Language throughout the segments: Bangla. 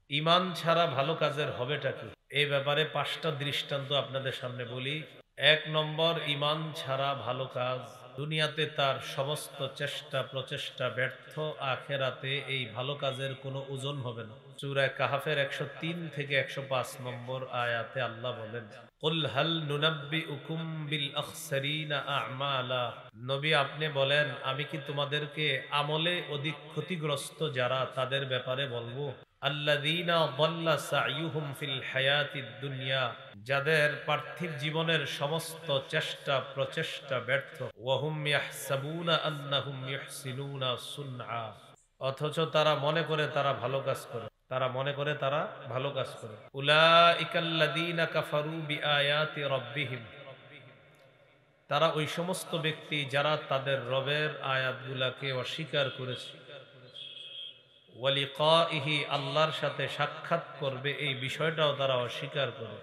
ঈমান ছাড়া ভালো কাজের হবেটা কি? এই ব্যাপারে ৫টা দৃষ্টান্ত আপনাদের সামনে বলি। ১ নম্বর, ঈমান ছাড়া ভালো কাজ দুনিয়াতে তার সমস্ত চেষ্টা প্রচেষ্টা ব্যর্থ, আখেরাতে এই ভালো কাজের কোনো ওজন হবে না। সূরা কাহাফের ১০৩ থেকে ১০৫ নম্বর আয়াতে আল্লাহ বলেন, কুল হাল নুনাব্বিউকুম বিল আখসারিনা আ'মালা। নবী আপনি বলেন, আমি কি তোমাদেরকে আমলে অধিক ক্ষতিগ্রস্ত যারা তাদের ব্যাপারে বলবো? আল্লাযীনা দাল্লা সা'য়ুহুম ফিল হায়াতিদ দুনিয়া, যাদের পার্থিব জীবনের সমস্ত চেষ্টা প্রচেষ্টা ব্যর্থ। ওয়াহুম ইয়াহসাবুনা আন্নাহুম ইউহসিনুনা সুনআ, অথচ তারা মনে করে তারা ভালো কাজ করে। তারা মনে করে তারা ভালো কাজ করে। উলাইকাল্লাযীনা কাফারু বিআয়াতি রাব্বিহিম, তারা ওই সমস্ত ব্যক্তি যারা তাদের রবের আয়াতগুলাকে অস্বীকার করেছে। ওয়ালিকাইহি, আল্লাহর সাথে সাক্ষাৎ করবে এই বিষয়টাও তারা অস্বীকার করে।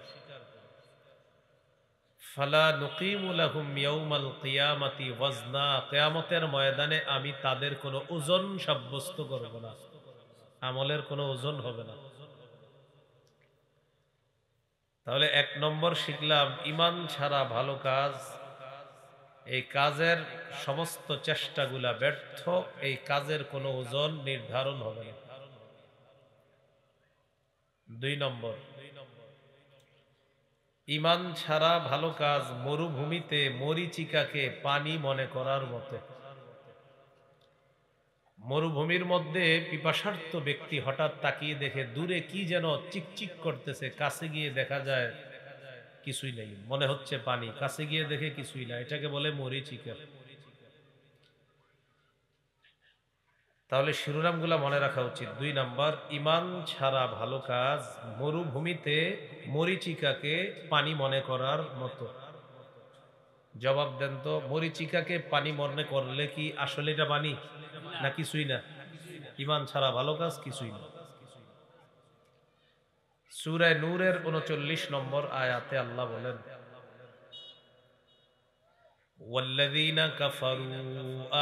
ফালা নুকিমু লাহুম ইয়াউমাল কিয়ামাতি ওয়াজনা, কিয়ামতের ময়দানে আমি তাদের কোনো ওজন সাব্যস্ত করব না, আমলের কোনো ওজন হবে না। তাহলে ১ নম্বর শিখলাম, ঈমান ছাড়া ভালো কাজ, এই কাজের সমস্ত চেষ্টাগুলা ব্যর্থ, এই কাজের কোনো ওজন নির্ধারণ হবে না। ২ নম্বর, ঈমান ছাড়া ভালো কাজ মরুভূমিতে মরীচিকাকে পানি মনে করার মতো। মরুভূমির মধ্যে পিপাসার্ত ব্যক্তি হঠাৎ তাকিয়ে দেখে দূরে কি যেন চিকচিক করতেছে, কাছে গিয়ে দেখা যায় কিছুই নেই, মনে হচ্ছে পানি, কাছে গিয়ে দেখে কিছুই না, এটাকে বলে মরীচিকা। তাহলে শিরোনামগুলো মনে রাখা উচিত। ২ নাম্বার, ঈমান ছাড়া ভালো কাজ মরুভূমিতে মরীচিকাকে পানি মনে করার মতো। জবাব দেন তো, মরীচিকাকে পানি মনে করলে কি আসলে এটা পানি না কিছুই না? ঈমান ছাড়া ভালো কাজ কিছুই না। সূরা নূরের ৩৯ নম্বর আয়াতে আল্লাহ বলেন, ওয়াল্লাযীনা কাফারু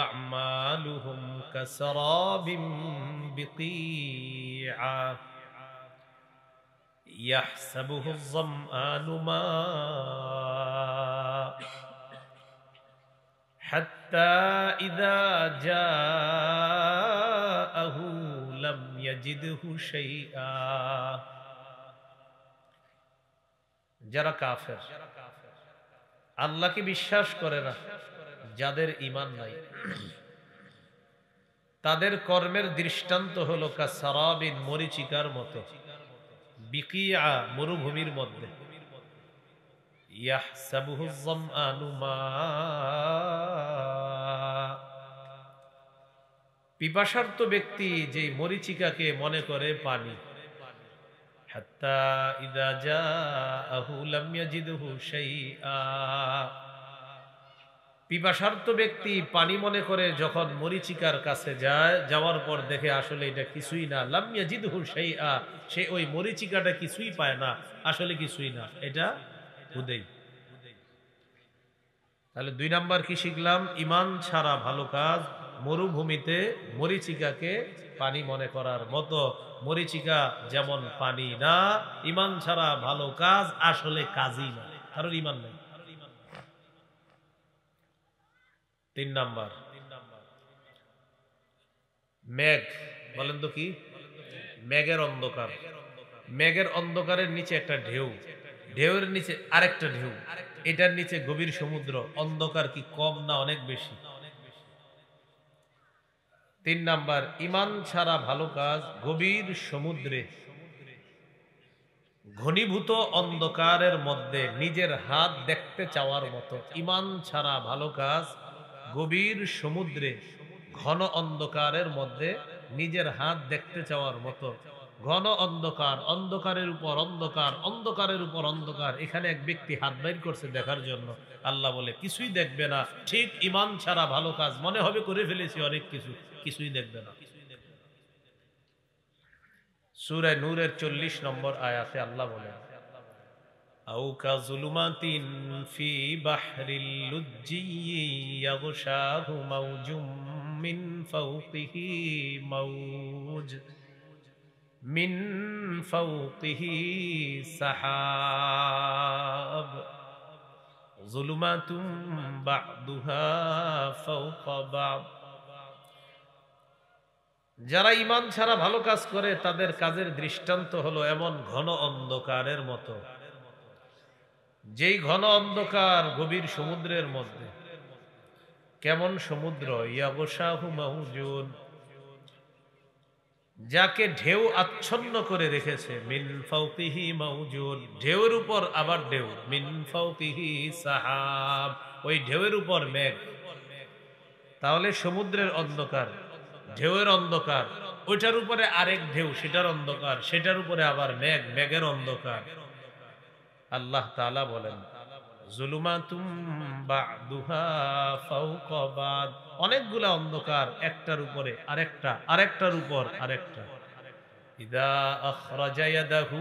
আ'মালুহুম কাসারাবিম বিকিআ ইয়াহসাবুহু আয-যামআনু মাআ হাত্তা ইযা জাআহু লাম ইয়াজিদহু শাইআ। যারা কাফের, আল্লাহকে বিশ্বাস করে না, যাদের ঈমান নাই, তাদের কর্মের দৃষ্টান্ত হলো কাসারাবিন, মরীচিকার মতো, বিকিআ, মরুভূমির মধ্যে, ইয়াহসাবুহু যামআনু মাআ, পিপাসার্ত ব্যক্তি যে মরীচিকাকে মনে করে পানি, হাত্তা ইযা জাআহু লাম ইয়াজিদহু শাইআ, পিপাসার্ত ব্যক্তি পানি মনে করে যখন মরীচিকার কাছে যায়, যাওয়ার পর দেখে আসলে এটা কিছুই না, লাম ইয়াজিদহু শাইআ, সে ওই মরীচিকাটা কিছুই পায় না, আসলে কিছুই না, এটা হুদেই। তাহলে ২ নাম্বার কি শিখলাম? ঈমান ছাড়া ভালো কাজ মরুভূমিতে মরীচিকাকে পানি মনে করার মতো। মরীচিকা যেমন পানি না, ঈমান ছাড়া ভালো কাজ আসলে কাজই না, কারণ ঈমান নেই। ৩ নাম্বার, মেঘ। বলেন তো কি? মেঘের অন্ধকার। মেঘের অন্ধকারের নিচে একটা ঢেউ, ঢেউয়ের নিচে আরেকটা ঢেউ, এটার নিচে গভীর সমুদ্র। অন্ধকার কি কম না অনেক বেশি? ৩ নাম্বার, ঈমান ছাড়া ভালো কাজ গভীর সমুদ্রে ঘনীভূত অন্ধকারের মধ্যে নিজের হাত দেখতে চাওয়ার মতো। ঈমান ছাড়া ভালো কাজ গভীর সমুদ্রে ঘন অন্ধকারের মধ্যে নিজের হাত দেখতে চাওয়ার মতো। ঘন অন্ধকার, অন্ধকারের উপর অন্ধকার, অন্ধকারের উপর অন্ধকার, এখানে এক ব্যক্তি হাত বাইর করছে দেখার জন্য। আল্লাহ বলে কিছুই দেখবে না। ঠিক ঈমান ছাড়া ভালো কাজ মনে হবে করে ফেলেছি অনেক কিছু, কিছুই দেখবে না। সূরা নূরের ৪০ নম্বর আয়াতে আল্লাহ বলেন, আও কাযুলুমাতিন ফি বাহরিল লুজ্জি ইয়াগশাহু মাওজুম মিন ফাওকিহি মাওজ মিন ফাওকিহি সাহাব যুলুমাতুম বা'দুহা ফাওকা বা'দ। যারা ঈমান ছাড়া ভালো কাজ করে তাদের কাজের দৃষ্টান্ত হলো এমন ঘন অন্ধকারের মতো, যেই ঘন অন্ধকার গভীর সমুদ্রের মধ্যে। কেমন সমুদ্র? ইয়াগশাহু মাউজুন, যাকে ঢেউ আচ্ছন্ন করে রেখেছে। মিন ফাওকিহি মাউজুন, ঢেউয়ের উপর আবার ঢেউ। মিন ফাওকিহি সাহাব, ওই ঢেউয়ের উপর মেঘ। তাহলে সমুদ্রের অন্ধকার, ঢেউয়ের অন্ধকার, ওইটার উপরে আরেক ঢেউ, সেটার অন্ধকার, সেটার উপরে আবার মেঘ, মেঘের অন্ধকার। আল্লাহ তাআলা বলেন যুলুমাতুম বা'দুহা ফাওকা বা'দ, অনেকগুলা অন্ধকার, একটার উপরে আরেকটা, আরেকটার উপর আরেকটা। ইযা আখরাজা ইয়াদাহু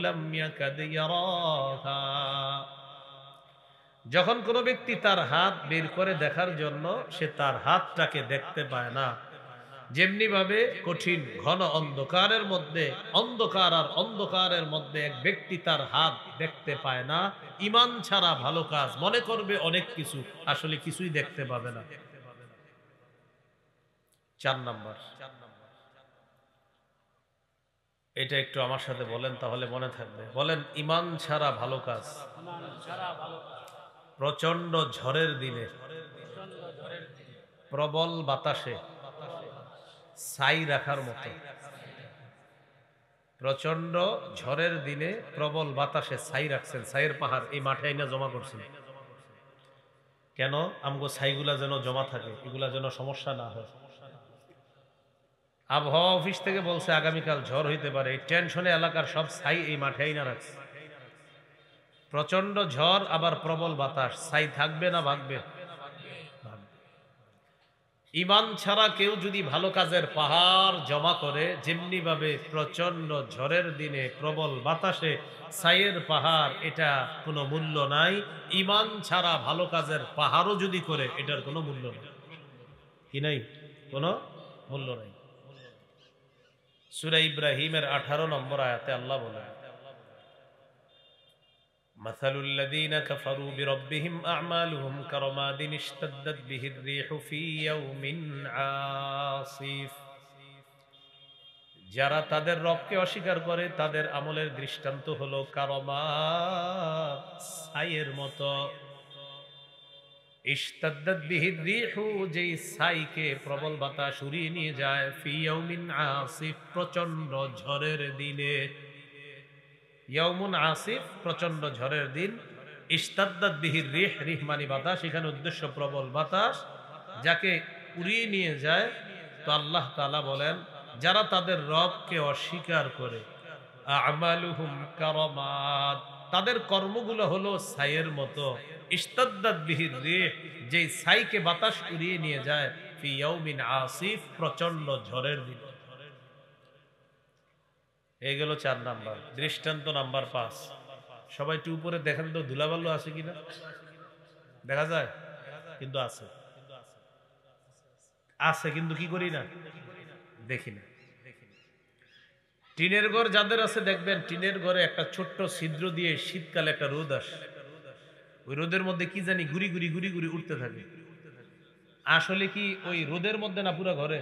লাম ইয়াকাদ ইয়ারাহা, যখন কোনো ব্যক্তি তার হাত বের করে দেখার জন্য, সে তার হাতটাকে দেখতে পায় না। যেমনি ভাবে কঠিন ঘন অন্ধকারের মধ্যে, অন্ধকার আর অন্ধকারের মধ্যে এক ব্যক্তি তার হাত দেখতে পায় না, ঈমান ছাড়া ভালো কাজ মনে করবে অনেক কিছু, আসলে কিছুই দেখতে পাবে না। 4 নাম্বার, এটা একটু আমার সাথে বলেন তাহলে মনে থাকবে। বলেন, ঈমান ছাড়া ভালো কাজ। প্রচন্ড ঝড়ের দিনে, প্রবল বাতাসে ছাই রাখার মতো। প্রচন্ড ঝড়ের দিনে প্রবল বাতাসে ছাই রাখছেন, ছাইয়ের পাহাড় এই মাঠে আইনা জমা করছেন। কেন? আমগো ছাইগুলা যেন জমা থাকে, এগুলা যেন সমস্যা না হয়। আবহাওয়া অফিস থেকে বলছে আগামীকাল ঝড় হইতে পারে, এই টেনশনে এলাকার সব ছাই এই মাঠে আইনা রাখছে। প্রচন্ড ঝড় আবার প্রবল বাতাস, ছাই থাকবে না ভাগবে? ঈমান ছাড়া কেউ যদি ভালো কাজের পাহাড় জমা করে, যেমনি ভাবে প্রচন্ড ঝড়ের দিনে প্রবল বাতাসে ছাইয়ের পাহাড়, এটা কোনো মূল্য নাই। ঈমান ছাড়া ভালো কাজের পাহাড়ও যদি করে, এটার কোনো মূল্য নেই। কি নাই? কোনো মূল্য নাই। সূরা ইব্রাহিমের 18 নম্বর আয়াতে আল্লাহ বলেন, মাসালুল লাযীনা কাফারু বিরাব্বিহিম আ'মালুহুম কারামাদিন ইশতাদ্দাত বিহির রিহু ফি ইয়াউমিন আসিফ। যারা তাদের রবকে অস্বীকার করে তাদের আমলের দৃষ্টান্ত হলো কারামাত, ছাইয়ের মতো। ইশতাদ্দাত বিহির রিহু, যেই ছাইকে প্রবল বাতাস উড়িয়ে নিয়ে যায়। ফি ইয়াউমিন আসিফ, প্রচন্ড ঝড়ের দিনে। ইয়াউমুন আসিফ, প্রচন্ড ঝড়ের দিন। ইশতাদ্দাত বিহির রিহ, রিহ মানে বাতাস, এখানে উদ্দেশ্য প্রবল বাতাস, যাকে উড়িয়ে নিয়ে যায়। তো আল্লাহ তাআলা বলেন, যারা তাদের রবকে অস্বীকার করে, আমালুহুম কারামাত, তাদের কর্মগুলো হলো ছাইয়ের মতো। ইশতাদ্দাত বিহির রিহ, যেই ছাইকে বাতাস উড়িয়ে নিয়ে যায়। ফি ইয়াউমিন আসিফ, প্রচন্ড ঝড়ের দিন। এই গেল 4 নাম্বার দৃষ্টান্ত। নাম্বার 5, সবাই একটু উপরে দেখেন তো ধুলাবালু আছে কিনা। দেখা যায়? কিন্তু আছে, আছে কিন্তু কি করি না, দেখি না। টিনের ঘর যাদের আছে দেখবেন, টিনের ঘরে একটা ছোট্ট ছিদ্র দিয়ে শীতকালে একটা রোদ আসে, ওই রোদের মধ্যে কি জানি ঘুরি ঘুরি ঘুরি ঘুরি উঠতে থাকে। আসলে কি ওই রোদের মধ্যে না পুরা ঘরে?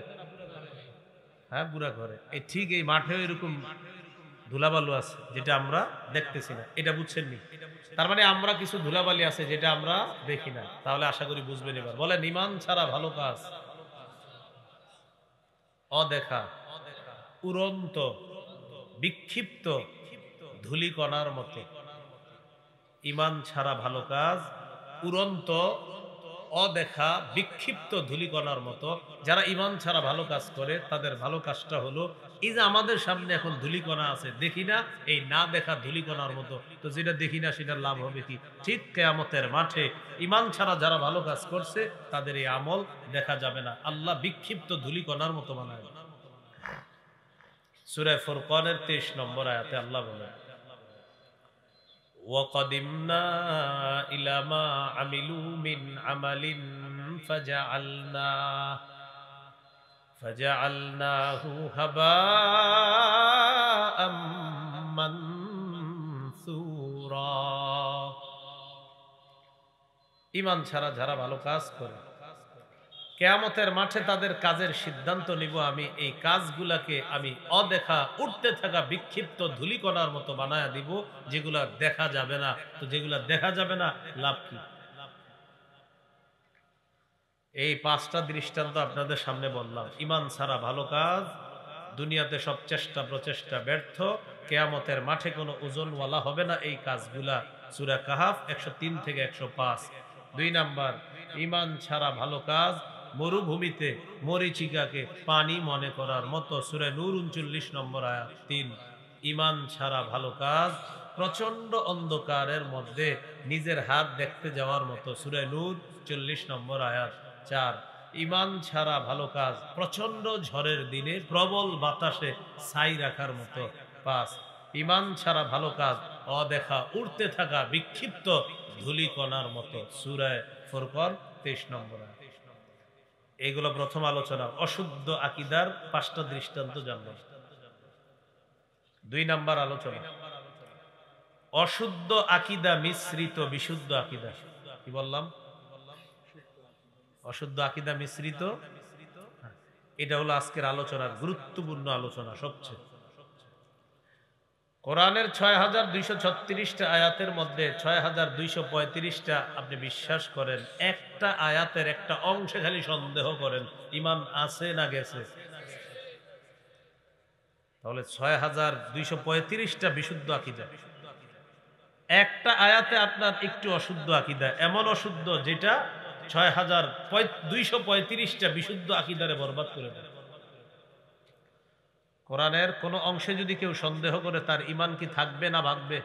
হ্যাঁ, পুরা ঘরে। এই ঠিক এই মাঠে এরকম ধুলাবালু আছে, যেটা আমরা দেখতেছি না। এটা বুঝছেন নি? তার মানে আমরা কিছু ধুলাবালি আছে যেটা আমরা দেখি না। তাহলে আশা করি বুঝবেন এবার। বলেন, ঈমান ছাড়া ভালো কাজ অদেখা, উড়ন্ত, বিক্ষিপ্ত ধূলিকণার মতো। ঈমান ছাড়া ভালো কাজ উড়ন্ত, অদেখা, বিক্ষিপ্ত ধূলিকণার মতো। যারা ঈমান ছাড়া ভালো কাজ করে তাদের ভালো কাজটা হলো, এই যে আমাদের সামনে এখন ধূলিকণা আছে, দেখি না, এই না দেখা ধূলিকণার মতো। তো যেটা দেখি না সেটার লাভ হবে কি? ঠিক কিয়ামতের মাঠে ঈমান ছাড়া যারা ভালো কাজ করছে তাদের এই আমল দেখা যাবে না। আল্লাহ বিক্ষিপ্ত ধূলিকণার মতো বানায়। সূরা ফুরকানের 23 নম্বর আয়াতে আল্লাহ বলেন, وَقَدِمْنَا إِلَى مَا عَمِلُوا مِنْ عَمَلٍ فَجَعَلْنَاهُ هَبَاءً ইমান ছাড়া যারা ভালো কাজ করে, কিয়ামতের মাঠে তাদের কাজের সিদ্ধান্ত নিব আমি, এই কাজগুলাকে আমি অদেখা উঠতে থাকা বিক্ষিপ্ত ধূলিকণার মতো বানায়া দিব, যেগুলা দেখা যাবে না। তো যেগুলা দেখা যাবে না, লাভ কি? এই পাঁচটা দৃষ্টান্ত আপনাদের সামনে বললাম। ইমান ছাড়া ভালো কাজ, দুনিয়াতে সব চেষ্টা প্রচেষ্টা ব্যর্থ, কিয়ামতের মাঠে কোনো ওজনওয়ালা হবে না এই কাজগুলা। সূরা কাহাফ 103 থেকে 105। 2 নাম্বার, ইমান ছাড়া ভালো কাজ মরুভূমিতে মরীচিকাকে পানি মনে করার মতো। সূরা নূর 39 নম্বর আয়াত। 3, ইমান ছাড়া ভালো কাজ প্রচন্ড অন্ধকারের মধ্যে নিজের হাত দেখতে যাওয়ার মতো। সূরা নূর 40 নম্বর আয়াত। 4, ইমান ছাড়া ভালো কাজ প্রচন্ড ঝড়ের দিনে প্রবল বাতাসে ছাই রাখার মতো। 5, ইমান ছাড়া ভালো কাজ অদেখা উড়তে থাকা বিক্ষিপ্ত ধূলিকণার মতো। সূরা ফুরকান 23 নম্বর আয়াত। এইগুলো প্রথম আলোচনা। অশুদ্ধ আকীদার 5টা দৃষ্টান্ত জানলাম। 2 নাম্বার আলোচনা, অশুদ্ধ আকীদা মিশ্রিত বিশুদ্ধ আকীদা। কি বললাম? অশুদ্ধ আকীদা মিশ্রিত। এটা হলো আজকের আলোচনার গুরুত্বপূর্ণ আলোচনা সবচেয়ে। কোরআনের 6236টা আয়াতের মধ্যে 6235টা আপনি বিশ্বাস করেন, একটা আয়াতের একটা অংশে খালি সন্দেহ করেন ইমান আছে না গেছে, তাহলে 6235টা বিশুদ্ধ আকীদা। একটা আয়াতে আপনার একটু অশুদ্ধ আকীদা, এমন অশুদ্ধ যেটা 6235টা বিশুদ্ধ আকীদারে বরবাদ করে দেয়। কোরআনের কোন অংশে যদি কেউ সন্দেহ করে তার ঈমান কি থাকবে না ভাগবে?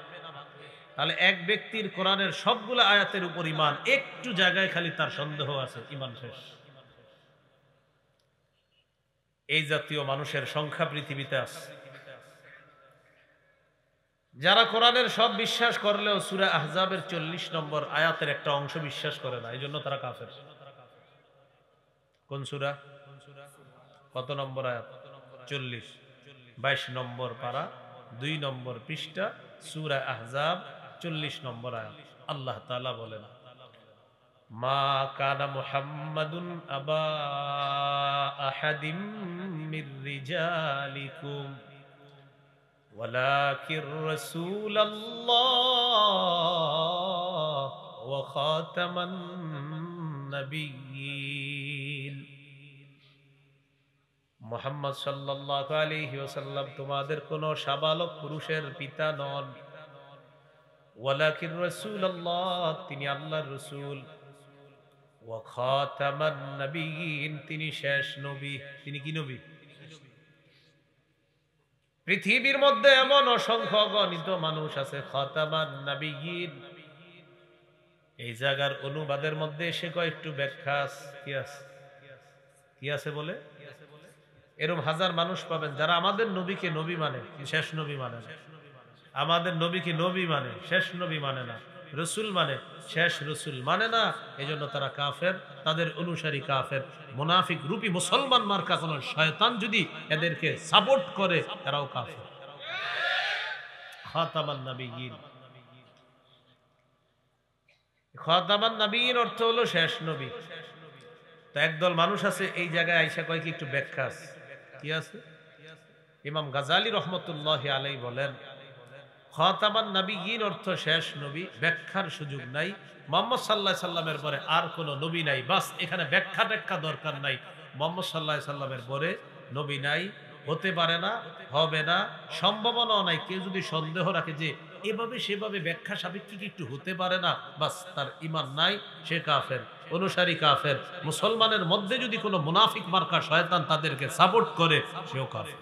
তাহলে এক ব্যক্তির কোরআনের সবগুলো আয়াতের উপর ঈমান, একটু জায়গায় খালি তার সন্দেহ আছে, ঈমান শেষ। এই জাতীয় মানুষের সংখ্যা পৃথিবীতে আছে। যারা কোরআনের সব বিশ্বাস করলেও সূরা আহজাবের 40 নম্বর আয়াতের একটা অংশ বিশ্বাস করে না, এই জন্য তারা কাফের। কোন সূরা? কত নম্বর আয়াত? 40। 22 নম্বর পারা, 2 নম্বর পৃষ্ঠা, সূরা আহজাব 40 নম্বর আয়াত। আল্লাহ তাআলা বলেন, মা কানা মুহাম্মাদুন আবা আহাদিম মির রিজালিকুম ওয়ালাকির রাসূলুল্লাহ ওয়া খাতামান নাবিয়্যিন। মুহাম্মদ সাল্লাল্লাহু আলাইহি ওয়াসাল্লাম তোমাদের কোন সাবালক পুরুষের পিতা নন। ওয়ালাকির রাসূলুল্লাহ, তিনি আল্লাহর রাসূল। ওয়া খাতামান নাবিয়্যিন, তিনি শেষ নবী। তিনি কি নবী? পৃথিবীর মধ্যে এমন অসংখ্য অগণিত মানুষ আছে খাতামান নাবিয়্যিন, এই জায়গার অনুবাদের মধ্যে এসে কয়েকটু ব্যাখ্যা কি আছে বলে, এরকম হাজার মানুষ পাবেন যারা আমাদের নবীকে নবী মানে, শেষ নবী মানে না। আমাদের নবীকে নবী মানে, শেষ নবী মানে না। রসুল মানে, শেষ রসুল মানে না। এজন্য তারা কাফের, তাদের অনুসারী কাফের। মুনাফিক রূপী মুসলমান মার্কা কোন শয়তান যদি এদেরকে সাপোর্ট করে, তারাও কাফের। খাতামান নাবিয়্যিন, খাতামান নাবিয়্যিন অর্থ হলো শেষ নবী। তো একদল মানুষ আছে এই জায়গায় আইসা কয়েক একটু ব্যাখ্যা আছে। কি আছে? ইমাম গাজালি রহমতুল্লাহি আলাইহি বলেন, খাতামান নাবিয়্যিন অর্থ শেষ নবী, ব্যাখ্যার সুযোগ নাই। মুহাম্মদ সাল্লাল্লাহু আলাইহি সাল্লামের পরে আর কোন নবী নাই, বাস এখানে ব্যাখ্যা ট্যাখ্যা দরকার নাই। মুহাম্মদ সাল্লাল্লাহু আলাইহি সাল্লামের পরে নবী নাই, হতে পারে না, হবে না, সম্ভাবনাও নাই। কেউ যদি সন্দেহ রাখে যে এভাবে সেভাবে ব্যাখ্যা সাপেক্ষে একটু হতে পারে না, বাস তার ঈমান নাই, সে কাফের, অনুসারী কাফের। মুসলমানের মধ্যে যদি কোনো মুনাফিক মার্কা শয়তান তাদেরকে সাপোর্ট করে, সেও কাফের।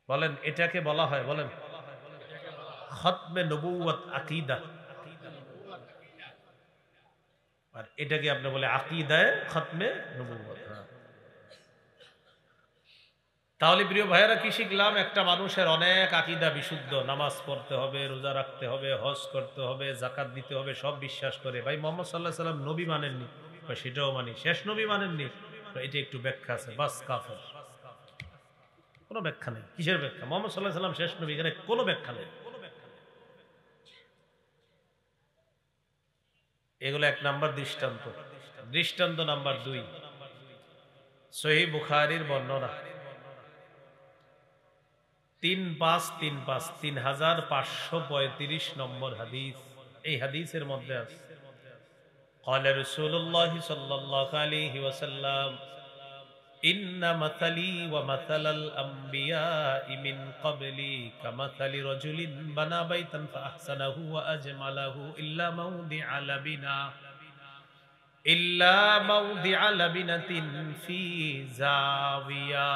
বলেন এটাকে বলা হয়, বলেন খতমে নবুয়ত আকীদা। আর এটাকে আপনি বলে আকীদায়ে খতমে নবুয়ত। তাহলে প্রিয় ভাইয়েরা কি শিখলাম? একটা মানুষের অনেক আকীদা বিশুদ্ধ, নামাজ পড়তে হবে, রোজা রাখতে হবে, হজ করতে হবে, যাকাত দিতে হবে, সব বিশ্বাস করে। ভাই মুহাম্মদ সাল্লাল্লাহু আলাইহি সাল্লাম নবী মানেননি, সেটাও মানি। শেষ নবী মানেননি, এটা একটু ব্যাখ্যা আছে, বাস কাফের। কোনো ব্যাখ্যা নেই। কিসের ব্যাখ্যা? মুহাম্মদ সাল্লাল্লাহু আলাইহি সাল্লাম শেষ নবী, এখানে কোনো ব্যাখ্যা নেই। এগুলো এক নাম্বার দৃষ্টান্ত। দৃষ্টান্ত নাম্বার 2, সহিহ বুখারীর বর্ণনা 3535 নম্বর হাদিস। এই হাদিসের মধ্যে আছে قال رسول الله صلى الله عليه وسلم إن مثلي ومثل الأنبياء من قبلي كمثل رجل بنى بيتا فأحسنه وأجمله إلا موضع لبنة في زاوية।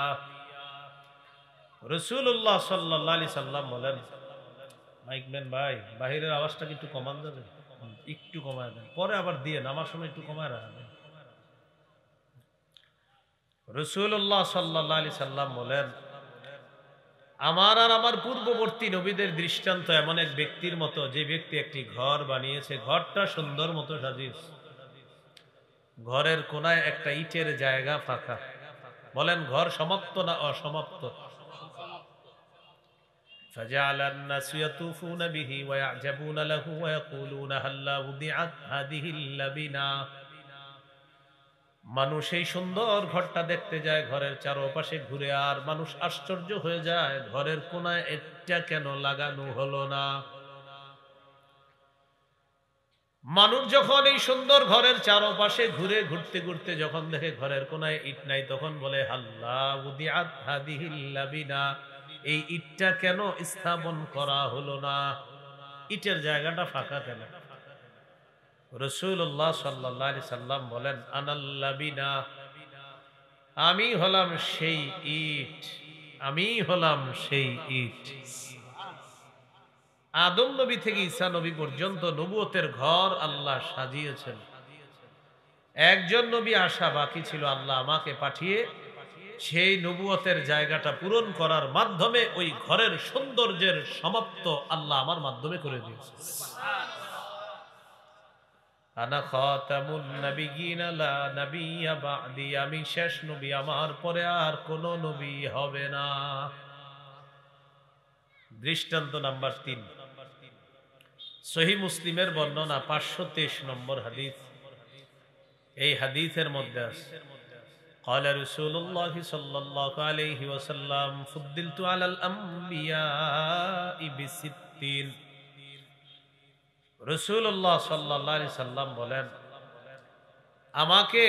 রাসূলুল্লাহ সাল্লাল্লাহু আলাইহি সাল্লাম বলেন, মাইকম্যান ভাই বাহিরের আওয়াজটা কি একটু কমান যাবে? একটু কমায় দেন, পরে আবার দিয়ে নামার সময় একটু কমায় রাখবেন। রাসূলুল্লাহ সাল্লাল্লাহু আলাইহি সাল্লাম বলেন, আমার আর আমার পূর্ববর্তী নবীদের দৃষ্টান্ত এমন এক ব্যক্তির মতো, যে ব্যক্তি একটি ঘর বানিয়েছে, ঘরটা সুন্দর মতো সাজিয়েছে, ঘরের কোনায় একটা ইটের জায়গা ফাঁকা। বলেন ঘর সমাপ্ত না অসমাপ্ত? فجعل الناس يطوفون به ويعجبون له ويقولون هلا وضعت هذه اللبنة। মানুষ এই সুন্দর ঘরটা দেখতে যায়, ঘরের চারপাশে ঘুরে, আর মানুষ আশ্চর্য হয়ে যায় ঘরের কোনায় এটা কেন লাগানো হলো না। মানুষ যখন এই সুন্দর ঘরের চারপাশে ঘুরে, ঘুরতে ঘুরতে যখন দেখে ঘরের কোনায় ইট নাই, তখন বলে হাল্লা উদিআত হাদিহিল লাবিনা, এই ইটটা কেন স্থাপন করা হলো না, ইটের জায়গাটা ফাঁকা কেন? রাসূলুল্লাহ সাল্লাল্লাহু আলাইহি সাল্লাম বলেন, আনাল লাবিনা, আমি হলাম সেই ইট, আমি হলাম সেই ইট। আদম নবী থেকে ঈসা নবী পর্যন্ত নবুয়তের ঘর আল্লাহ সাজিয়েছেন। একজন নবী আসা বাকি ছিল, আল্লাহ আমাকে পাঠিয়ে সেই নবুয়তের জায়গাটা পূরণ করার মাধ্যমে ওই ঘরের সৌন্দর্যের সমাপ্ত আল্লাহ আমার মাধ্যমে করে দিয়েছে। আনা খাতামুন নাবিয়্যিন লা নাবিয়্যা বা'দি, আমি শেষ নবী, আমার পরে আর কোনো নবী হবে না। দৃষ্টান্ত নাম্বার 3, সহিহ মুসলিমের বর্ণনা 523 নম্বর হাদিস। এই হাদিসের মধ্যে আছে قال رسول الله صلى الله عليه وسلم فضلت على الأنبياء ب60। রাসূলুল্লাহ সাল্লাল্লাহু আলাইহি সাল্লাম বলেন, আমাকে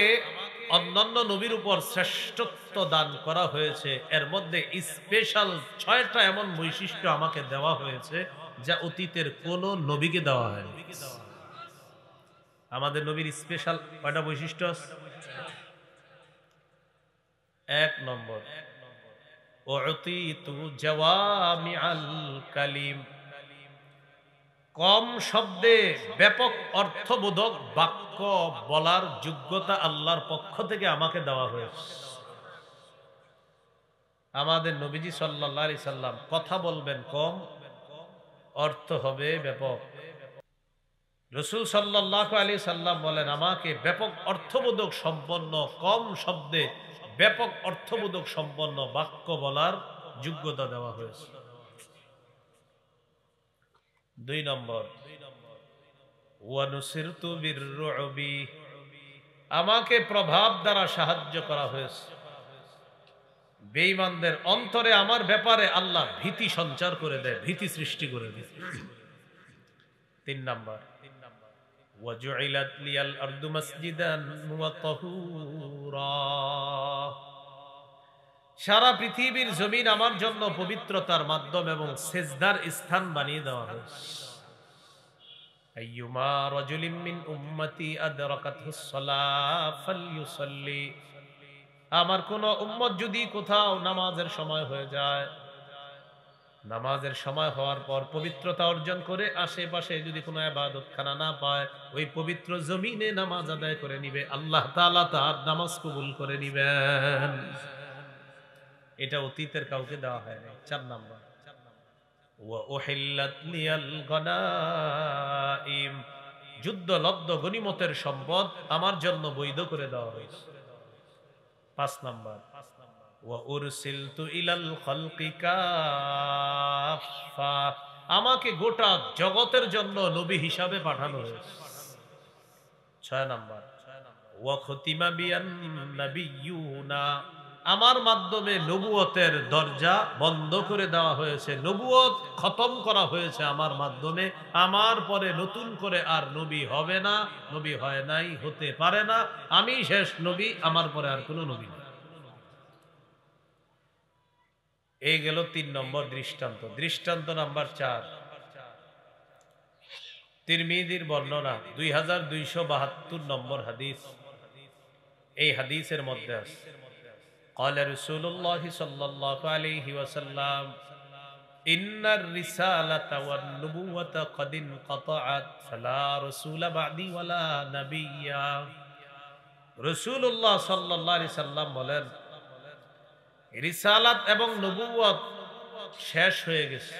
অন্যান্য নবীর উপর শ্রেষ্ঠত্ব দান করা হয়েছে, এর মধ্যে স্পেশাল 6টা এমন বৈশিষ্ট্য আমাকে দেওয়া হয়েছে যা অতীতের কোন নবীকে দেওয়া হয়নি। আমাদের নবীর স্পেশাল কয়টা বৈশিষ্ট্য আছে? 1 নম্বর, উতিতু জাওয়ামিআল কালিম, কম শব্দে ব্যাপক অর্থবোধক বাক্য বলার যোগ্যতা আল্লাহর পক্ষ থেকে আমাকে দেওয়া হয়েছে। আমাদের নবীজি সাল্লাল্লাহু আলাইহি সাল্লাম কথা বলবেন কম, অর্থ হবে ব্যাপক। রাসূল সাল্লাল্লাহু আলাইহি সাল্লাম বলেন, আমাকে ব্যাপক অর্থবোধক সম্পন্ন, কম শব্দে ব্যাপক অর্থবোধক সম্পন্ন বাক্য বলার যোগ্যতা দেওয়া হয়েছে। 2 নম্বর, ওয়ানুসিরতু বিররুবি, আমাকে প্রভাব দ্বারা সাহায্য করা হয়েছে। বেঈমানদের অন্তরে আমার ব্যাপারে আল্লাহ ভীতি সঞ্চার করে দেয়, ভীতি সৃষ্টি করে দেয়। 3 নম্বর, ওয়াজুইলাত লিয়াল আরদু মাসজিদান ওয়া তাহুরা, সারা পৃথিবীর জমিন আমার জন্য পবিত্রতার মাধ্যম এবং সেজদার স্থান বানিয়ে দেওয়া হয়েছে। আইয়ুমা রাজুলিন মিন উম্মতি আদরাকাতহুস সালাহ ফালইউসাল্লি, আমার কোন উম্মত যদি কোথাও নামাজের সময় হয়ে যায়, নামাজের সময় হওয়ার পর পবিত্রতা অর্জন করে আশেপাশে যদি কোনো ইবাদতখানা না পায়, ওই পবিত্র জমিনে নামাজ আদায় করে নিবে, আল্লাহ তাআলা তার নামাজ কবুল করে নিবেন। এটা অতীতের কাউকে দেওয়া হয় না। 4 নম্বর, ওয়া উহিল্লাত লিয়াল গনাইম, যুদ্ধলব্ধ গনিমতের সম্পদ আমার জন্য বৈধ করে দেওয়া হয়েছে। 5 নম্বর, ওয়া উরসিলতু ইলাল খালকি কাফা, আমাকে গোটা জগতের জন্য নবী হিসাবে পাঠানো হয়েছে। 6 নাম্বার ওয়া খতিমা বিয়ান নাবিয়্যুনা, আমার মাধ্যমে নবুয়তের দরজা বন্ধ করে দেওয়া হয়েছে, নবুয়ত খতম করা হয়েছে আমার মাধ্যমে। আমার পরে নতুন করে আর নবী হবে না, নবী হয় নাই, হতে পারে না। আমি শেষ নবী, আমার পরে আর কোনো নবী নেই। এই গেল 3 নম্বর দৃষ্টান্ত। দৃষ্টান্ত নাম্বার 4, তিরমিজির বর্ণনা 2272 নম্বর হাদিস। এই হাদিসের মধ্যে আছে قال رسول الله صلى الله عليه وسلم إن الرسالة والنبوة قد انقطعت فلا رسول بعدي ولا نبي। রাসূলুল্লাহ সাল্লাল্লাহু আলাইহি সাল্লাম বলেন, রিসালাত এবং নবুয়ত শেষ হয়ে গেছে।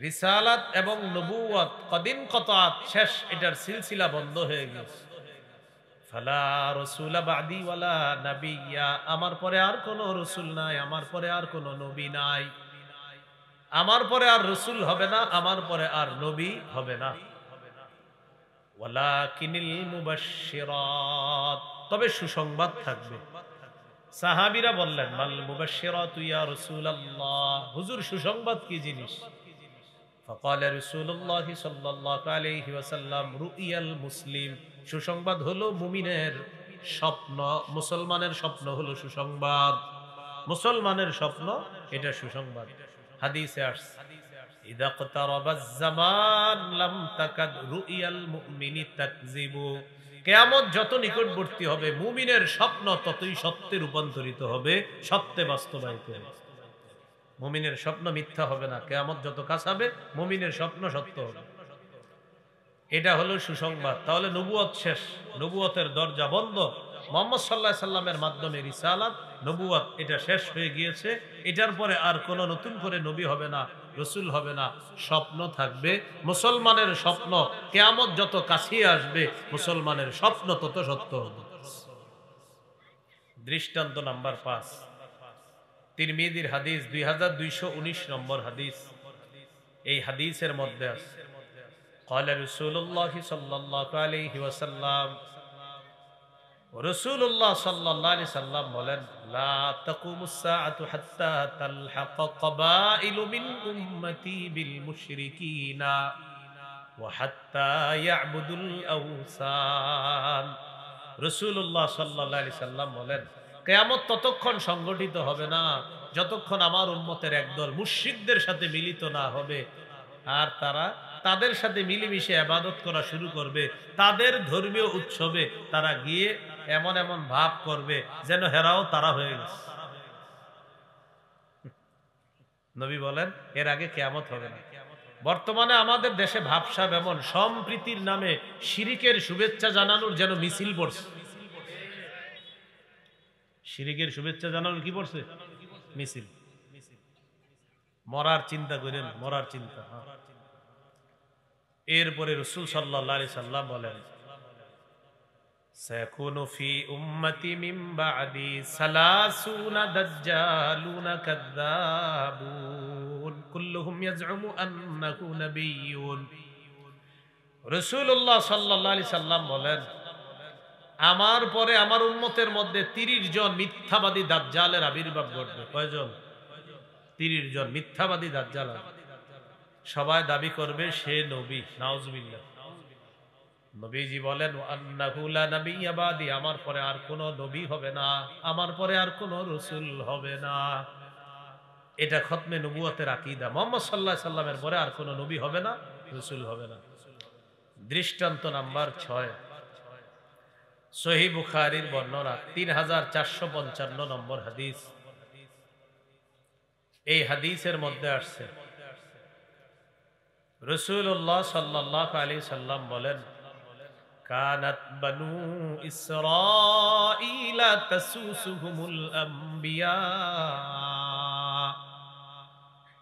রিসালাত এবং নবুয়ত কদিন কতাত শেষ, এটার সিলসিলা বন্ধ হয়ে গেছে। ফালা রাসূলা বাদি ওয়ালা নাবিয়্যা, আমার পরে আর কোনো রাসূল নাই, আমার পরে আর কোনো নবী নাই, আমার পরে আর রাসূল হবে না, আমার পরে আর নবী হবে না। ওয়ালাকিনিল মুবাশশিরাত, তবে সুসংবাদ থাকবে। সাহাবীরা বললেন, মাল মুবাশশিরাতু ইয়া রাসূলুল্লাহ, হুজুর সুসংবাদ কি জিনিস? فقال رسول الله صلى الله عليه وسلم رؤيا المسلم, সুসংবাদ হলো মুমিনের স্বপ্ন, মুসলমানের স্বপ্ন হলো সুসংবাদ, মুসলমানের স্বপ্ন এটা সুসংবাদ। হাদিসে আসছে ইদা ইকতারাবাজ জামান লাম তাকাদ রুইয়াল মুমিনি তাকযিবু, কিয়ামত যত নিকটবর্তী হবে মুমিনের স্বপ্ন ততই সত্যে রূপান্তরিত হবে, সত্যে বাস্তবায়িত হবে। মুমিনের স্বপ্ন মিথ্যা হবে না, কিয়ামত যত কাছাবে মুমিনের স্বপ্ন সত্য হবে। এটা হলো সুসংবাদ। তাহলে নবুয়ত শেষ, নবুয়তের দরজা বন্ধ। মুহাম্মদ সাল্লাল্লাহু আলাইহি সাল্লামের মাধ্যমে রিসালাত নবুয়ত এটা শেষ হয়ে গিয়েছে। এটার পরে আর কোনো নতুন করে নবী হবে না, রাসূল হবে না, স্বপ্ন থাকবে। মুসলমানের স্বপ্ন কিয়ামত যত কাছে আসবে মুসলমানের স্বপ্ন তত সত্য হবে। দৃষ্টান্ত নাম্বার 5, তিরমিজির হাদিস 2219 নম্বর হাদিস। এই হাদিসের মধ্যে আছে قال رسول الله صلى الله عليه وسلم, রাসূলুল্লাহ সাল্লাল্লাহু আলাইহি সাল্লাম বলেন, লা তাকুমুস সাআতু হাত্তা তালহাক ক্বাবাইলু মিন উম্মতি বিল মুশরিকিনা ওয়া হাত্তা ইয়াবুদুল আওসান। রাসূলুল্লাহ সাল্লাল্লাহু আলাইহি সাল্লাম বলেন, কিয়ামত ততক্ষণ সংগঠিত হবে না যতক্ষণ আমার উম্মতের একদল মুশরিকদের সাথে মিলিত না হবে, আর তারা তাদের সাথে মিলেমিশে ইবাদত করা শুরু করবে। তাদের ধর্মীয় উৎসবে তারা গিয়ে এমন এমন ভাব করবে যেন হেরাও তারা হয়ে গেছে। নবী বলেন এর আগে কিয়ামত হবে না। বর্তমানে আমাদের দেশে ভাবসাব এমন, সম্প্রীতির নামে শিরিকের শুভেচ্ছা জানানোর যেন মিছিল পড়ছে। শিরিকের শুভেচ্ছা জানানোর কি পড়ছে? মিছিল। মরার চিন্তা করেন, মরার চিন্তা। এরপরে রাসূল সাল্লাল্লাহু আলাইহি সাল্লাম বলেন, সায়াকুনু ফি উম্মতি মিন বা'দি সালাসুনা দাজ্জালুনা কাযযাবুন কুল্লুহুম ইয়াজউমু আন্নাহু নাবিয়্যুন। রাসূলুল্লাহ সাল্লাল্লাহু আলাইহি সাল্লাম বলেন, আমার পরে আমার উম্মতের মধ্যে 30 জন মিথ্যাবাদী দাজ্জালের আবির্ভাব ঘটবে। কয়জন? 30 জন মিথ্যাবাদী দাজ্জাল। সবাই দাবি করবে সে নবী। নাউজুবিল্লাহ। নবীজি বলেন, আন্নাহু লা নাবিয়্যা বাদি, আমার পরে আর কোনো নবী হবে না, আমার পরে আর কোনো রাসূল হবে না। এটা খতমে নবুয়তের আকীদা। মুহাম্মদ সাল্লাল্লাহু আলাইহি সাল্লামের পরে আর কোনো নবী হবে না, রাসূল হবে না। দৃষ্টান্ত নাম্বার 6, সহিহ বুখারীর বর্ণনা 3455 নম্বর হাদিস। এই হাদিসের মধ্যে আসছে রাসূলুল্লাহ সাল্লাল্লাহু আলাইহি সাল্লাম বলেন, কানাত বানু ইসরাঈলা তাসুসুহুমুল আম্বিয়া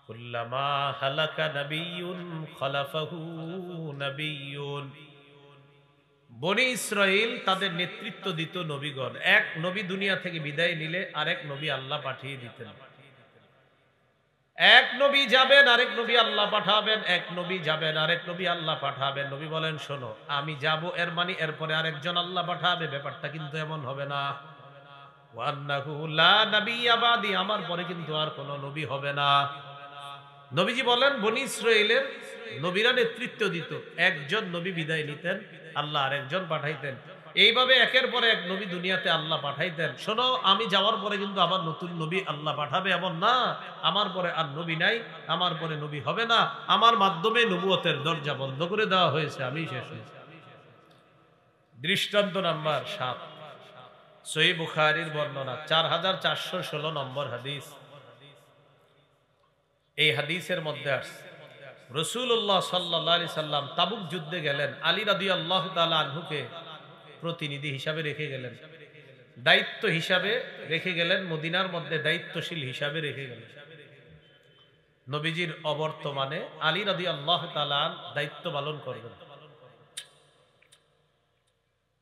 কুল্লামা হালাকা নাবিয়্যুন খালাফাহু নাবিয়্যুন। বনি ইসরাইল তাদের নেতৃত্ব দিত নবীগণ। এক নবী দুনিয়া থেকে বিদায় নিলে আরেক নবী আল্লাহ পাঠিয়ে দিতেন। এক নবী যাবেন, আরেক নবী আল্লাহ পাঠাবেন, এক নবী যাবেন, আরেক নবী আল্লাহ পাঠাবেন। নবী বলেন, শোনো, আমি যাব, এর মানে এরপরে আরেকজন আল্লাহ পাঠাবে। ব্যাপারটা কিন্তু এমন হবে না। ওয়ান্নাহু লা নাবিয়্যা বাদি, আমার পরে কিন্তু আর কোনো নবী হবে না। নবীজি বলেন, বনি ইসরাইলের নবীরা নেতৃত্ব দিত, একজন নবী বিদায় নিতেন, আল্লাহ আরেকজন পাঠাইতেন। এইভাবে একের পরে এক নবী দুনিয়াতে আল্লাহ পাঠাইতেন। শোনো, আমি যাওয়ার পরে কিন্তু আবার নতুন নবী আল্লাহ পাঠাবে এমন না। আমার পরে আর নবী নাই, আমার পরে নবী হবে না, আমার মাধ্যমে নবুয়তের দরজা বন্ধ করে দেওয়া হয়েছে, আমি শেষ হয়েছি। দৃষ্টান্ত নাম্বার 7, সহিহ বুখারীর বর্ণনা, 4416 নম্বর হাদিস। এই হাদিসের মধ্যে আসছে রাসূলুল্লাহ সাল্লাল্লাহু আলাইহি সাল্লাম তাবুক যুদ্ধে গেলেন, আলী রাদিয়াল্লাহু তাআলা আনহুকে প্রতিনিধি হিসাবে রেখে গেলেন, দায়িত্ব হিসাবে রেখে গেলেন, মদিনার মধ্যে দায়িত্বশীল হিসাবে রেখে গেলেন। নবীজির অবর্তমানে আলী রাদিয়াল্লাহু তাআলা দায়িত্ব পালন করবেন।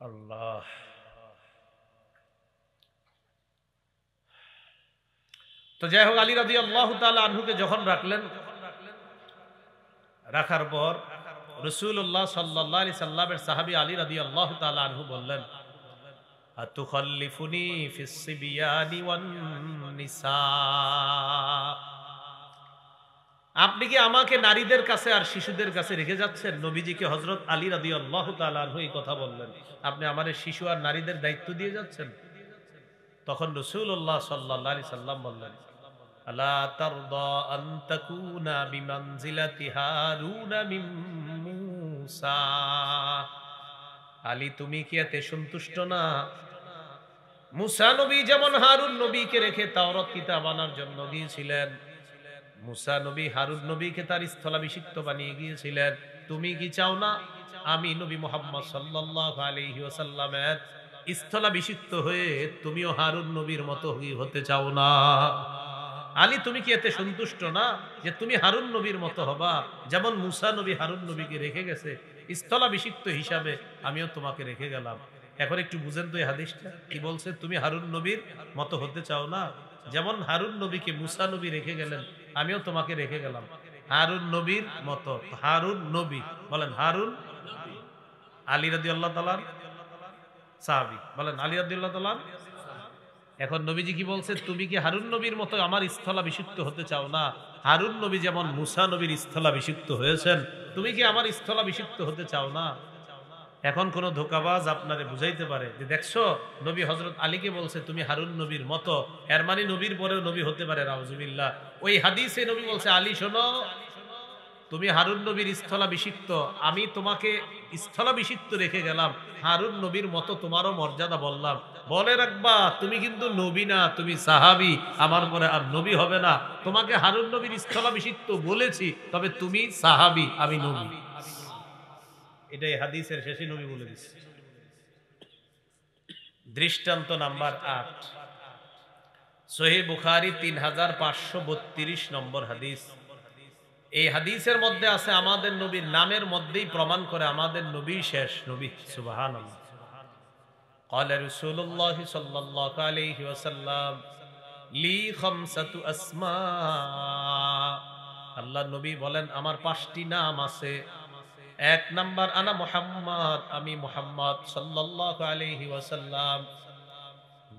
আল্লাহ, তো যাই হোক, আলী রাদিয়াল্লাহু তাআলা আনহুকে যখন রাখলেন, রাখার পর রাসূলুল্লাহ সাল্লাল্লাহু আলাইহি সাল্লামের সাহাবী আলী রাদিয়াল্লাহু তাআলা আনহু বললেন, আতুখাল্লিফুনি ফিস সিবিয়ানি ওয়ান নিসা, আপনি কি আমাকে নারীদের কাছে আর শিশুদের কাছে রেখে যাচ্ছেন? নবীজিকে হযরত আলী রাদিয়াল্লাহু তাআলা আনহু এই কথা বললেন, আপনি আমারে শিশু আর নারীদের দায়িত্ব দিয়ে যাচ্ছেন। তখন রাসূলুল্লাহ সাল্লাল্লাহু আলাইহি সাল্লাম বললেন, আলা তারদা আন তাকুনা বিমানজিলাতি হারুন মিন মূসা, আলী তুমি কি এতে সন্তুষ্ট না? মূসা নবী যেমন হারুন নবীকে রেখে তাওরাত কিতাব আনার জন্য গিয়েছিলেন, মূসা নবী হারুন নবীকে তার স্থলাভিষিক্ত বানিয়ে গিয়েছিলেন, তুমি কি চাও না আমি নবী মুহাম্মদ সাল্লাল্লাহু আলাইহি ওয়াসাল্লামের স্থলাভিষিক্ত হয়ে তুমিও হারুন নবীর মতো হতে চাও না? আলী তুমি কি এতে সন্তুষ্ট না যে তুমি হারুন নবীর মতো হবা? যেমন মূসা নবী হারুন নবীকে রেখে গেছে স্থলাভিষিক্ত হিসাবে, আমিও তোমাকে রেখে গেলাম। এখন একটু বুঝেন তো এই হাদিসটা কি বলছে, তুমি হারুন নবীর মতো হতে চাও না? যেমন হারুন নবীকে মূসা নবী রেখে গেলেন, আমিও তোমাকে রেখে গেলাম হারুন নবীর মতো। হারুন নবী বলেন, হারুন আলী রাদিয়াল্লাহু তাআলা সাহাবী, বলেন আলী রাদিয়াল্লাহু তাআলা। এখন নবীজি কি বলছে, তুমি কি হারুন নবীর মতো আমার স্থলাভিষিক্ত হতে চাও না? হারুন নবী যেমন মূসা নবীর স্থলাভিষিক্ত হয়েছেন, তুমি কি আমার স্থলাভিষিক্ত হতে চাও না? এখন কোন ধোঁকাবাজ আপনারে বুঝাইতে পারে যে দেখছো নবী হযরত আলীকে বলছে তুমি হারুন নবীর মতো, এর মানে নবীর পরেও নবী হতে পারে, নাউজুবিল্লাহ। ওই হাদিসে নবী বলছে, আলী শোনো, তুমি হারুন নবীর স্থলাভিষিক্ত, আমি তোমাকে স্থলাভিষিক্ত রেখে গেলাম, হারুন নবীর মতো তোমারও মর্যাদা বললাম। বলে রাখবা তুমি কিন্তু নবী না, তুমি সাহাবী, আমার পরে আর নবী হবে না। তোমাকে হারুন নবীর স্থলাভিষিক্ত বলেছি, তবে তুমি সাহাবী, আমি নবী। এটাই হাদিসের শেষে নবী বলে দিচ্ছে। দৃষ্টান্ত নাম্বার 8, সহিহ বুখারী 3532 নম্বর হাদিস। এই হাদিসের মধ্যে আছে আমাদের নবীর নামের মধ্যেই প্রমাণ করে আমাদের নবী শেষ নবী। সুবহানাল্লাহ। قال رسول الله صلى الله عليه وسلم لي خمسة أسماء, আল্লাহ নবী বলেন আমার 5টি নাম আছে। 1 নাম্বার আনা মুহাম্মদ, আমি মুহাম্মদ সাল্লাল্লাহু আলাইহি ওয়াসাল্লাম।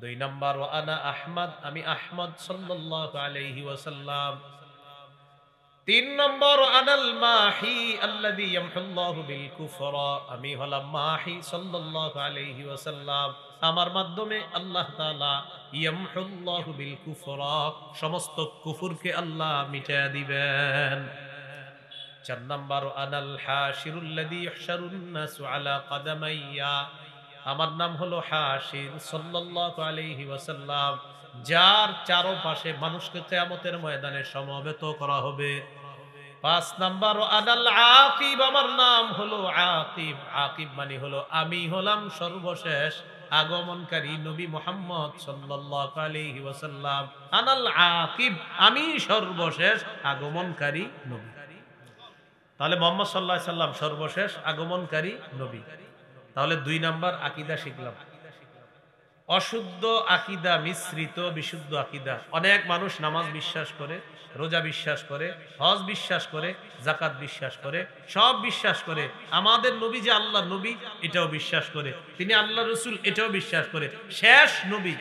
2 নাম্বার ওয়া আনা আহমদ, আমি আহমদ সাল্লাল্লাহু আলাইহি ওয়াসাল্লাম। 3 নম্বর আনাল মাহি আল্লাযী ইয়ামহুল্লাহু বিল কুফরা, আমি হলাম মাহি সাল্লাল্লাহু আলাইহি ওয়াসাল্লাম, আমার মাধ্যমে আল্লাহ তাআলা ইয়ামহুল্লাহু বিল কুফরা, সমস্ত কুফরকে আল্লাহ মিটায়া দিবেন। 4 নম্বর আনাল হাশিরুল্লাযী ইহশারুন নাসু আলা কদামাইয়া, আমার নাম হলো হাশির সাল্লাল্লাহু আলাইহি ওয়াসাল্লাম, যার চারপাশে মানুষকে কিয়ামতের ময়দানে সমবেত করা হবে। 5 নাম্বার আনাল আকিব, আমার নাম হলো আকিব, আকিব মানে হলো আমি হলাম সর্বশেষ আগমনকারী নবী মুহাম্মদ সাল্লাল্লাহু আলাইহি ওয়াসাল্লাম। আনাল আকিব, আমি সর্বশেষ আগমনকারী নবী। তাহলে মুহাম্মদ সাল্লাল্লাহু আলাইহি সাল্লাম সর্বশেষ আগমনকারী নবী। তাহলে 2 নাম্বার আকীদা শিখলাম। অশুদ্ধ আকীদা মিশ্রিত বিশুদ্ধ আকীদা। অনেক মানুষ নামাজ বিশ্বাস করে, রোজা বিশ্বাস করে, হজ বিশ্বাস করে, যাকাত বিশ্বাস করে, সব বিশ্বাস করে। আমাদের নবী যে আল্লাহর নবী এটাও বিশ্বাস করে, তিনি আল্লাহর রাসূল এটাও বিশ্বাস করে, শেষ নবী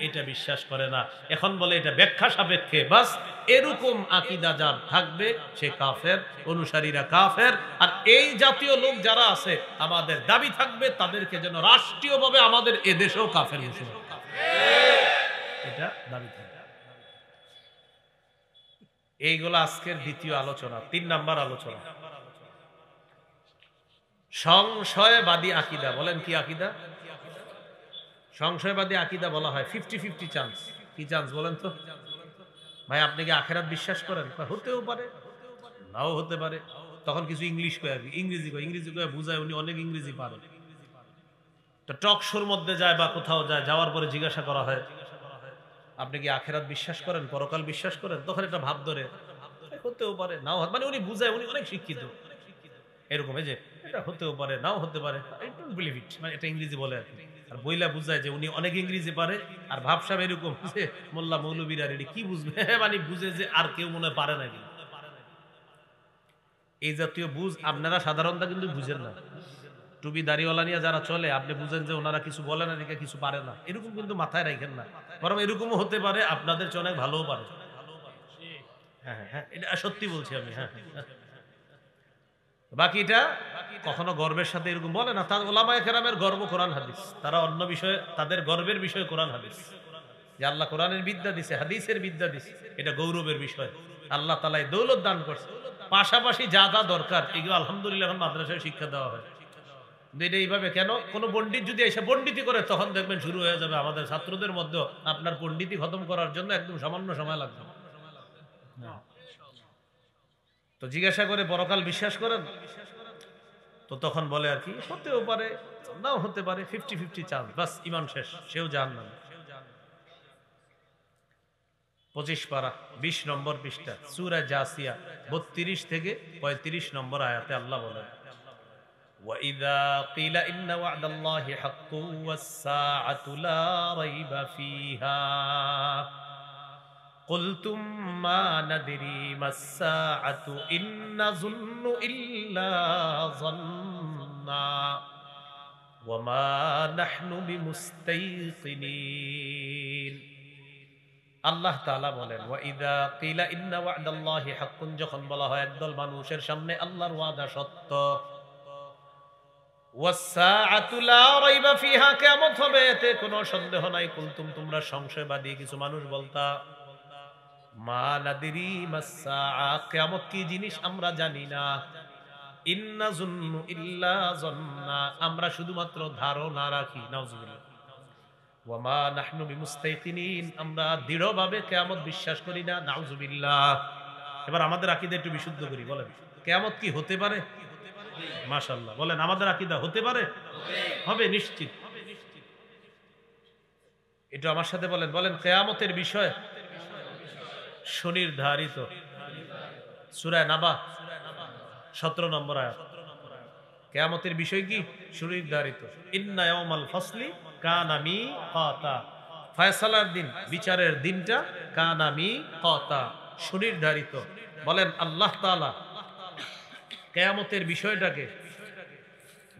এটা বিশ্বাস করে না। এখন বলে এটা ব্যাখ্যা সাপেক্ষে। বাস এরকম আকীদা যার থাকবে সে কাফের, অনুসারীরা কাফের। আর এই জাতীয় লোক যারা আছে আমাদের দাবি থাকবে তাদেরকে যেন রাষ্ট্রীয়ভাবে আমাদের এদেশেও কাফের ঘোষণা, এটা দাবি থাকবে। এইগুলো আজকের দ্বিতীয় আলোচনা। 3 নাম্বার আলোচনা, সংশয়বাদী আকীদা। বলেন কি আকীদা? সংশয়বাদী আকীদা বলা হয় 50-50 চান্স। কি চান্স বলেন তো? ভাই আপনি কি আখেরাত বিশ্বাস করেন? হতেও পারে, নাও হতে পারে। তখন কিছু ইংলিশ কয়, ইংরেজি কয় বুঝায়, উনি অনেক ইংরেজি পারেন। তো টক শোর মধ্যে যায় বা কোথাও যায়, যাওয়ার পরে জিজ্ঞাসা করা হয় আপনি কি আখেরাত বিশ্বাস করেন, পরকাল বিশ্বাস করেন? তখন একটা ভাব ধরে, হতেও পারে নাও, মানে উনি বুঝায়, উনি অনেক শিক্ষিত এরকম, এই যে এটা হতেও পারে নাও হতে পারে, আই ডোন্ট বিলিভ ইট, মানে এটা ইংরেজি বলে আর কি। আর বইলা বুঝায় যে উনি অনেক ইংরেজি পারে, আর ভাবসাব এরকম যে মোল্লা মৌলবীরা রেডি কি বুঝবে, মানে বুঝে যে আর কেউ মনে পারে না। এই জাতীয় বুঝ আপনারা সাধারণত কিন্তু বুঝেন না। টুপি দাড়িওয়ালা নিয়ে যারা চলে, আপনি বুঝেন যে ওনারা কিছু বলে না, নাকি কিছু পারে না, এরকম কিন্তু মাথায় রাখেন না। বরং এরকমও হতে পারে আপনাদের চেয়ে অনেক ভালোও পারে। হ্যাঁ হ্যাঁ, এটা সত্যি বলছি আমি। হ্যাঁ, বাকিটা কখনো গর্বের সাথে এরকম বলে না। তার ওলামায়ে কেরামের গর্ব কোরআন হাদিস, তারা অন্য বিষয়ে, তাদের গর্বের বিষয় কোরআন হাদিস। যে আল্লাহ কোরআনের বিদ্যা দিছে, হাদিসের বিদ্যা দিছে, এটা গৌরবের বিষয়। আল্লাহ তাআলা দৌলত দান করছে, পাশাপাশি যা যা দরকার এগুলো আলহামদুলিল্লাহ এখন মাদ্রাসায় শিক্ষা দেওয়া হয়। এটা এইভাবে কেন, কোন পণ্ডিত যদি এসে পণ্ডিতি করে তখন দেখবেন শুরু হয়ে যাবে আমাদের ছাত্রদের মধ্যে আপনার পণ্ডিতি খতম করার জন্য একদম সামান্য সময় লাগবে। তো জিজ্ঞাসা করে পরকাল বিশ্বাস করেন? তো তখন বলে আর কি হতেও পারে নাও হতে পারে, 50-50 চান্স, বাস ইমান শেষ, সেও জাহান্নামে। 25 পারা 20 নম্বর পৃষ্ঠা সূরা জাসিয়া 32 থেকে 35 নম্বর আয়াতে আল্লাহ বলেন, وَإِذَا قِيلَ إِنَّ وَعْدَ اللَّهِ حَقٌّ وَالسَّاعَةُ لَا رَيْبَ فِيهَا قُلْتُمْ مَا نَدْرِي مَا السَّاعَةُ إِن نَّظُنُّ إِلَّا ظَنًّا وَمَا نَحْنُ بِمُسْتَيْقِنِينَ। আল্লাহ তাআলা বলেন, ওয়াইদা কিলা ইন্না ওয়া'দাল্লাহি হাক্কুন, যখন বলা হয় একদল মানুষের সামনে আল্লাহর ওয়াদা সত্য, ওয়াস-সাআতু লা রাইবা ফিহা, কিয়ামত হবে এতে কোনো সন্দেহ নাই। কুলতুম, তোমরা সংশয়বাদী কিছু মানুষ বলতা, মা নাদিরি মাস-সাআ, কিয়ামত কি জিনিস আমরা জানি না, ইন্না যুন্নু ইল্লা যন্না, আমরা শুধুমাত্র ধারণা রাখি, নাউযুবিল্লাহ, ওয়ামা নাহনু বিমুস্তাইকিনিন, আমরা দৃঢ়ভাবে কিয়ামত বিশ্বাস করি না, নাউযুবিল্লাহ। এবার আমাদের আকীদা একটু বিশুদ্ধ করি, বলেন কিয়ামত কি হতে পারে? মাশাআল্লাহ, বলেন আমাদের আকীদা হতে পারে, হবে নিশ্চিত। একটু আমার সাথে বলেন, বলেন কিয়ামতের বিষয় সুনির্ধারিত। সূরা নাবা 17 নম্বর আয়াত, কিয়ামতের বিষয় কি সুনির্ধারিত। ইন্না ইয়াউমাল ফাসলি কানা মিকাতা, ফয়সালার দিন, বিচারের দিনটা কানা মিকাতা, সুনির্ধারিত। বলেন আল্লাহ তাআলা কিয়ামতের বিষয়টাকে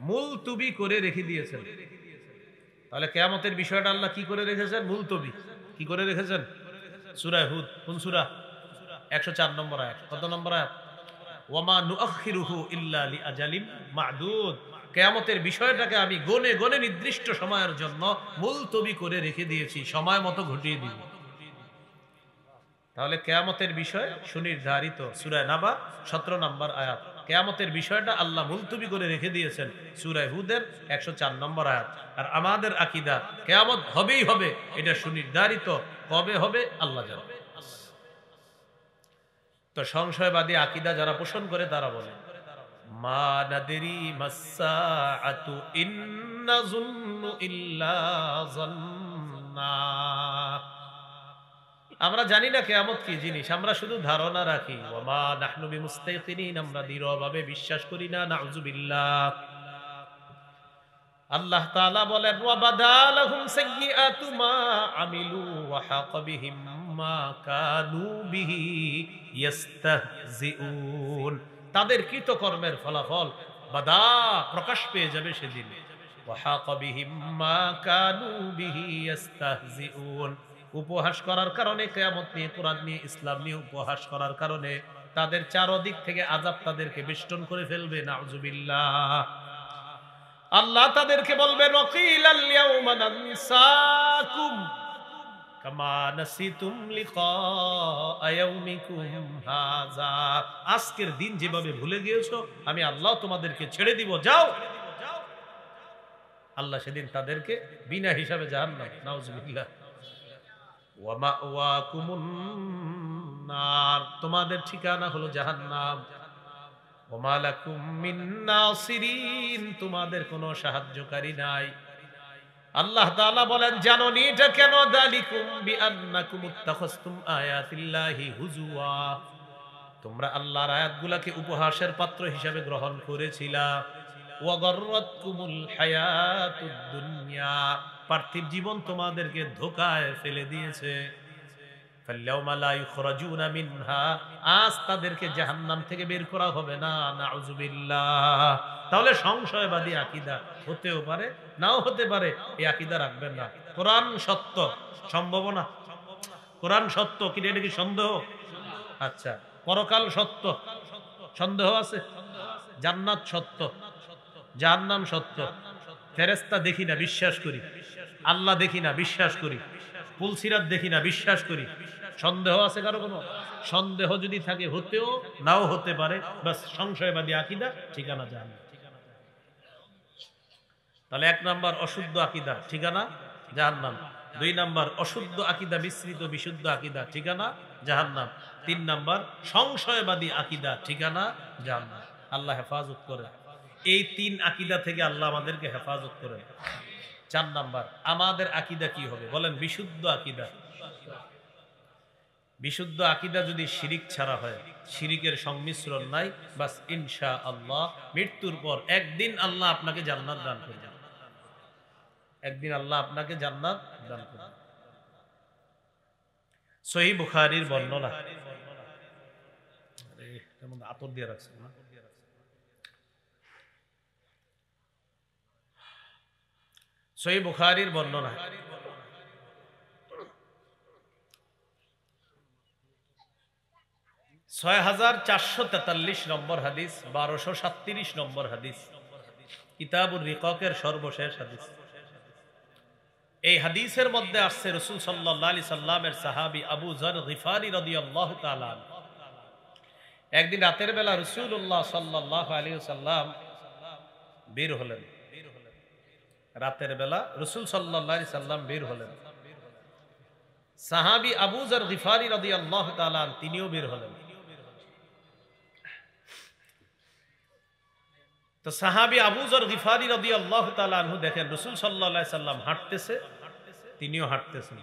মুলতবি করে রেখে দিয়েছেন। তাহলে কিয়ামতের বিষয়টা আল্লাহ কি করে রেখেছেন? মুলতবি। কি করে রেখেছেন? সূরা হুদ, কোন সূরা? 104 নম্বর আয়াত। কত নম্বর আয়াত? ওয়ামা নুআখিরুহু ইল্লা লিআজালিম মা'দুদ, কিয়ামতের বিষয়টাকে আমি গনে গনে নির্দিষ্ট সময়ের জন্য মুলতবি করে রেখে দিয়েছি, সময় মতো ঘটিয়ে দিব। তাহলে কিয়ামতের বিষয় সুনির্ধারিত। সূরা নাবা 17 নম্বর আয়াত। কিয়ামতের বিষয়টা আল্লাহ মুলতবি করে রেখে দিয়েছেন, সূরা হুদের 104 নম্বর আয়াত। আর আমাদের আকীদা কিয়ামত হবেই হবে, এটা সুনির্ধারিত, কবে হবে আল্লাহ জানেন। তো সংশয়বাদী আকীদা যারা পোষণ করে তারা বলে, মা নাদরি মাস-সাআতু ইন নাযুন্নু ইল্লা যান্না, আমরা জানি না কিয়ামত কি জিনিস, আমরা শুধু ধারণা রাখি। ওয়ামা নাহনু বিমুস্তাইকিনিন, আমরা দৃঢ়ভাবে বিশ্বাস করি না, নাউযুবিল্লাহ। আল্লাহ তাআলা বলেন ওয়া বাদালাহুম সাইয়্যাতু মা আমিলু ওয়া হাকা বিহিম মা কানু বিহি ইস্তাহজিউন। তাদের কৃতকর্মের ফলাফল বাদা প্রকাশ পেয়ে যাবে সেদিন। ওয়া হাকা বিহিম মা কানু বিহি ইস্তাহজিউন। উপহাস করার কারণে, কিয়ামত নিয়ে, কোরআন নিয়ে, ইসলাম নিয়ে উপহাস করার কারণে তাদের চারদিক থেকে আযাব তাদেরকে বেষ্টন করে ফেলবে। নাউযুবিল্লাহ। আল্লাহ তাদেরকে বলবেন ওয়াকিলাল ইয়াউমা নানসাকুম কামা নাসিতুম লিকা ইয়াউমিকুম হাযা। আজকের দিন যেভাবে ভুলে গিয়েছো আমি আল্লাহ তোমাদেরকে ছেড়ে দিব, যাও। আল্লাহ সেদিন তাদেরকে বিনা হিসাবে জাহান্নাম, নাউযুবিল্লাহ। ওয়া মাওয়াকুমুন নার, তোমাদের ঠিকানা হলো জাহান্নাম। ওয়া মা লাকুম মিন নাসিরিন, তোমাদের কোনো সাহায্যকারী নাই। আল্লাহ তাআলা বলেন জানো নি এটা কেন? যালিকুম বিআন্নাকুম ইত্তাখাযতুম আয়াতিল্লাহি হুজুয়া, তোমরা আল্লাহর আয়াতগুলোকে উপহাসের পাত্র হিসেবে গ্রহণ করেছিলা। ওয়া গাররাতকুমুল হায়াতুদ দুনিয়া, পার্থিব জীবন তোমাদেরকে ধোঁকায় ফেলে দিয়েছে। ফাল্যাউমা লা ইখরাজুনা মিনহা, আজ তাদেরকে জাহান্নাম থেকে বের করা হবে না। নাউযুবিল্লাহ। তাহলে সংশয়বাদী আকীদা হতেও পারে, নাও হতে পারে, এই আকীদা রাখবেন না। কোরআন সত্য, সম্ভাবনা কোরআন সত্য, কি এটা কি সন্দেহ? আচ্ছা, পরকাল সত্য, সন্দেহ আছে? জান্নাত সত্য, জাহান্নাম সত্য, ফেরেশতা দেখি না বিশ্বাস করি, আল্লাহ দেখি না বিশ্বাস করি, পুলসিরাত দেখি না বিশ্বাস করি। সন্দেহ আছে কারো? কোনো সন্দেহ যদি থাকে হতেও নাও হতে পারে, বাস সংশয়বাদী আকীদা, ঠিকানা জাহান্নাম। তাহলে 1 নাম্বার অশুদ্ধ আকীদা, ঠিকানা জাহান্নাম। 2 নাম্বার অশুদ্ধ আকীদা মিশ্রিত বিশুদ্ধ আকীদা, ঠিকানা জাহান্নাম। 3 নাম্বার সংশয়বাদী আকীদা, ঠিকানা জাহান্নাম। আল্লাহ হেফাজত করে। এই 3 আকীদা থেকে আল্লাহ আমাদেরকে হেফাজত করে। 4 নাম্বার আমাদের আকীদা কি হবে বলেন? বিশুদ্ধ আকীদা। বিশুদ্ধ আকীদা যদি শিরিক ছাড়া হয়, শিরিকের সংমিশ্রণ নাই, বাস ইনশাআল্লাহ মৃত্যুর পর একদিন আল্লাহ আপনাকে জান্নাত দান করবেন। একদিন আল্লাহ আপনাকে জান্নাত দান করবেন। সহিহ বুখারীর বর্ণনা, যেমন আতর দিয়ে রাখছেন না, সহিহ বুখারীর বর্ণনা, 6443 নম্বর হাদিস, 1237 নম্বর হাদিস, কিতাবুর রিকাকের সর্বশেষ হাদিস। এই হাদিসের মধ্যে আসছে রাসূল সাল্লাল্লাহু আলাইহি সাল্লামের সাহাবী আবু যর গিফারি রাদিয়াল্লাহু তাআলা একদিন রাতের বেলা রাসূলুল্লাহ সাল্লাল্লাহু আলাইহি সাল্লাম বের হলেন। রাতের বেলা রাসূল সাল্লাল্লাহু আলাইহি সাল্লাম বের হলেন। সাহাবী আবু যর গিফারি রাদিয়াল্লাহু তাআলা তিনিও বের হলেন। তো সাহাবী আবু যর গিফারি রাদিয়াল্লাহু তাআলা আনহু দেখেন রাসূল সাল্লাল্লাহু আলাইহি সাল্লাম হাঁটতেছে, তিনিও হাঁটতেছেন।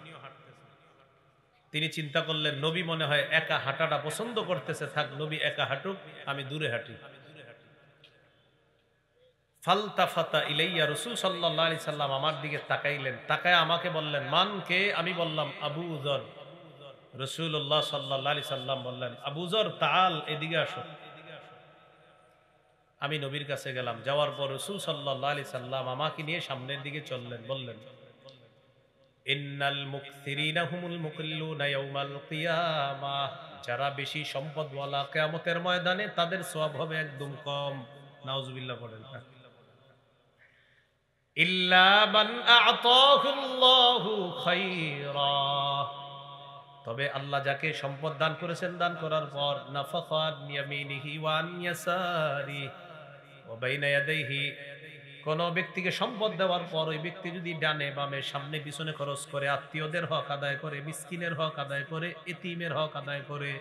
তিনি চিন্তা করলেন নবী মনে হয় একা হাঁটাটা পছন্দ করতেছে, থাক নবী একা হাঁটুক, আমি দূরে হাঁটি। ফালতাফাতা ইলাইয়া, রাসূল সাল্লাল্লাহু আলাইহি সাল্লাম আমার দিকে তাকাইলেন, তাকায় আমাকে বললেন মান কে? আমি বললাম আবু যর। রাসূলুল্লাহ সাল্লাল্লাহু আলাইহি সাল্লাম বললেন আবু যর তাআল, এদিকে আসো। আমি নবীর কাছে গেলাম, যাওয়ার পর রাসূল সাল্লাল্লাহু আলাইহি সাল্লাম আমাকে নিয়ে সামনের দিকে চললেন, বললেন ইন্নাল মুকসিরিনা হুমুল মুকিল্লুনা ইয়াউমাল কিয়ামাহ, যারা বেশি সম্পদওয়ালা কিয়ামতের ময়দানে তাদের সওয়াব হবে একদম কম। নাউজুবিল্লাহ পড়েন। ইল্লা মান আ'তাহুল্লাহু খায়রা, তবে আল্লাহ যাকে সম্পদ দান করেছেন, দান করার পর নাফাকাত ইয়ামিনিহি ওয়া আন ইয়াসারি ওয়া বাইনা ইয়াদাইহি, কোন ব্যক্তিকে সম্পদ দেওয়ার পর ওই ব্যক্তি যদি ডানে বামে সামনে পিছনে খরচ করে, আত্মীয়দের হক আদায় করে, মিসকিনের হক আদায় করে, এতিমের হক আদায় করে,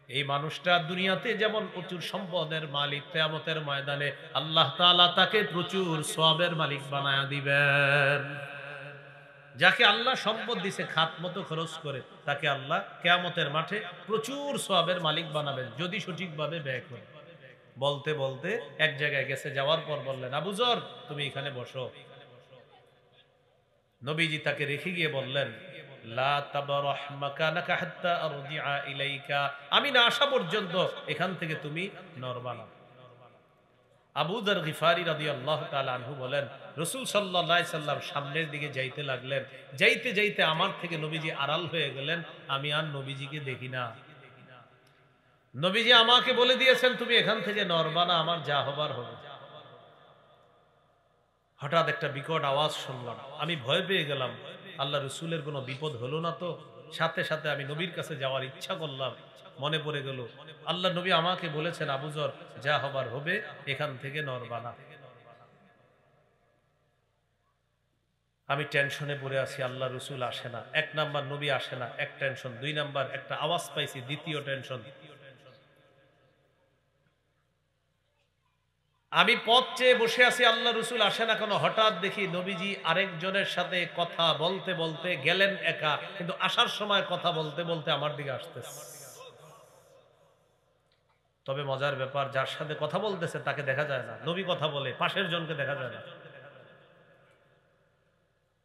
এই মানুষটা দুনিয়াতে যেমন প্রচুর সম্পদের মালিক, কিয়ামতের ময়দানে আল্লাহ তাআলা তাকে প্রচুর সওয়াবের মালিক বানায়া দিবেন। যাকে আল্লাহ সম্পদ দিছে খাত মতো খরচ করে, তাকে আল্লাহ কিয়ামতের মাঠে প্রচুর সওয়াবের মালিক বানাবেন যদি সঠিকভাবে ব্যয় করে। বলতে বলতে এক জায়গায় গেছে, যাওয়ার পর বললেন, আবু যর তুমি এখানে বসো। নবীজি তাকে রেখে গিয়ে বললেন, লা তাবরাহ মাকানাকা হাত্তা আরজিআ ইলাইকা, আমি না আসা পর্যন্ত এখান থেকে তুমি নড়বা না। আবু যর গিফারি রাদিয়াল্লাহু তাআলা আনহু বলেন, রাসূল সাল্লাল্লাহু আলাইহি সাল্লাম সামনের দিকে যাইতে লাগলেন, যাইতে যাইতে আমার থেকে নবীজি আড়াল হয়ে গেলেন, আমি আর নবীজিকে দেখি না। নবীজি আমাকে বলে দিয়েছেন তুমি এখান থেকে নড়বা না, আমার যা হবার হবে। হঠাৎ একটা বিকট আওয়াজ শুনলাম, আমি ভয় পেয়ে গেলাম, আল্লাহ রসুলের কোনো বিপদ হলো না তো। সাথে সাথে আমি নবীর কাছে যাওয়ার ইচ্ছা করলাম, মনে পড়ে গেল আল্লাহ নবী আমাকে বলেছেন, আবু যর যা হবার হবে, এখান থেকে নড়বা না। আমি টেনশনে পড়ে আছি, আল্লাহ রসুল আসে না। এক নাম্বার নবী আসে না, এক টেনশন। দুই নাম্বার একটা আওয়াজ পাইছি, দ্বিতীয় টেনশন। আমি পথ চেয়ে বসে আছি, আল্লাহ রসুল আসে না কেন। হঠাৎ দেখি নবীজি আরেকজনের সাথে কথা বলতে বলতে গেলেন একা, কিন্তু আসার সময় কথা বলতে বলতে আমার দিকে আসতেছে। তবে মজার ব্যাপার, যার সাথে কথা বলতেছে তাকে দেখা যায় না, নবী কথা বলে, পাশের জনকে দেখা যায় না।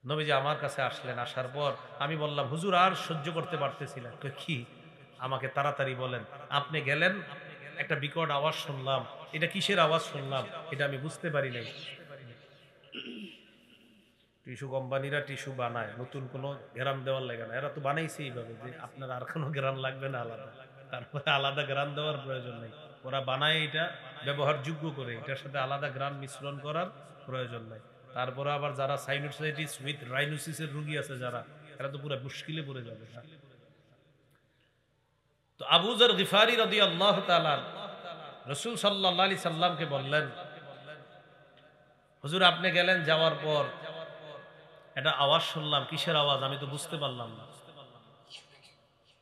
নবীজি আমার কাছে আসলেন, আসার পর আমি বললাম, হুজুর আর সহ্য করতে পারতেছি না। কি? আমাকে তাড়াতাড়ি বলেন। আপনি গেলেন, একটা বিকট আওয়াজ শুনলাম, এটা কিসের আওয়াজ শুনলাম এটা আমি বুঝতে পারি নাই। টিস্যু কোম্পানিরা টিস্যু বানায়, নতুন কোনো গ্রাম দেওয়ার লাগে না, এরা তো বানাইছে এইভাবে যে আপনার আর কোনো গ্রাম লাগবে না আলাদা, তারপরে আলাদা গ্রাম দেওয়ার প্রয়োজন নেই। ওরা বানায় এটা ব্যবহারযোগ্য করে, এটার সাথে আলাদা গ্রাম মিশ্রণ করার প্রয়োজন নাই। তারপরে আবার যারা সাইনোসাইটিস উইথ রাইনোসিসের রোগী আছে যারা, এরা তো পুরো মুশকিলে পড়ে যাবে। তো আবু যর গিফারি রাদিয়াল্লাহু তাআলা রাসূল সাল্লাল্লাহু আলাইহি সাল্লামকে বললেন, হুজুর আপনি গেলেন, যাওয়ার পর একটা আওয়াজ শুনলাম, কিসের আওয়াজ আমি তো বুঝতে পারলাম না।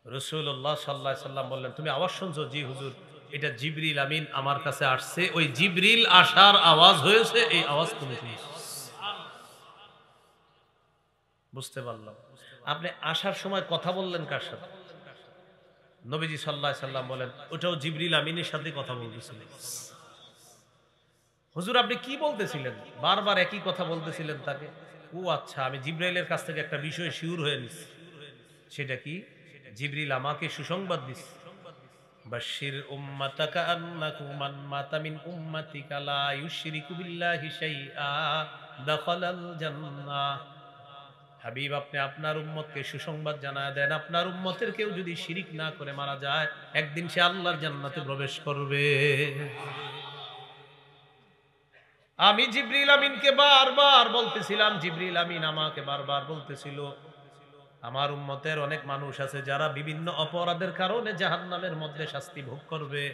রাসূলুল্লাহ সাল্লাল্লাহু আলাইহি সাল্লাম বললেন, তুমি আওয়াজ শুনছো? জি হুজুর, এটা জিবরিল আমিন আমার কাছে আসছে, ওই জিবরিল আসার আওয়াজ হয়েছে, এই আওয়াজ তুমি শুনছো। বুঝতে পারলাম। আপনি আসার সময় কথা বললেন কার সাথে? নবীজি সাল্লাল্লাহু আলাইহি সাল্লাম বলেন, ওটাও জিবরিল আমিনের সাথে কথা বলতেছিলেন। হুজুর আপনি কি বলতেছিলেন? বারবার একই কথা বলতেছিলেন তাকে। ও আচ্ছা, আমি জিবরাইলের কাছ থেকে একটা বিষয় শিওর হয়ে নিছি। সেটা কি? জিবরিল আমাকে সুসংবাদ দিচ্ছে, বাশশির উম্মাতাকা আন্নাকু মান মাতা মিন উম্মাতিকা লা ইউশরিকু বিল্লাহি শাইআ দাখালাল জান্নাহ। হাবিব আপনি আপনার উম্মতকে সুসংবাদ জানায় দেন, আপনার উম্মতের কেউ যদি শিরিক না করে মারা যায়, একদিন সে আল্লাহর জান্নাতে প্রবেশ করবে। আমি জিবরিল আমিনকে বারবার বলতেছিলাম, জিবরিল আমিন আমাকে বারবার বলতেছিল, আমার উম্মতের অনেক মানুষ আছে যারা বিভিন্ন অপরাধের কারণে জাহান্নামের মধ্যে শাস্তি ভোগ করবে,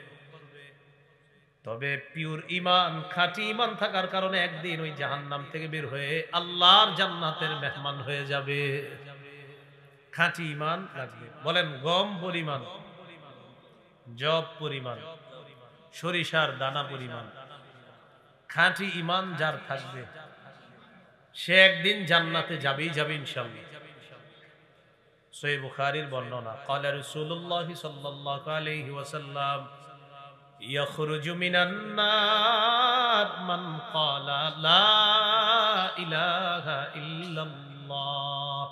তবে পিওর ইমান, খাঁটি ইমান থাকার কারণে একদিন ওই জাহান্নাম থেকে বের হয়ে আল্লাহর জান্নাতের মেহমান হয়ে যাবে। খাঁটি ইমান লাগবে। বলেন, গম পরিমাণ, জব পরিমাণ, সরিষার দানা পরিমাণ খাঁটি ইমান যার থাকবে, সে একদিন জান্নাতে যাবেই যাবে ইনশাআল্লাহ। সহিহ বুখারীর বর্ণনা, ক্বালা রাসূলুল্লাহ সাল্লাল্লাহু আলাইহি ওয়াসাল্লাম, ইয়াখরুজু মিনান নার মান ক্বালা লা ইলাহা ইল্লাল্লাহ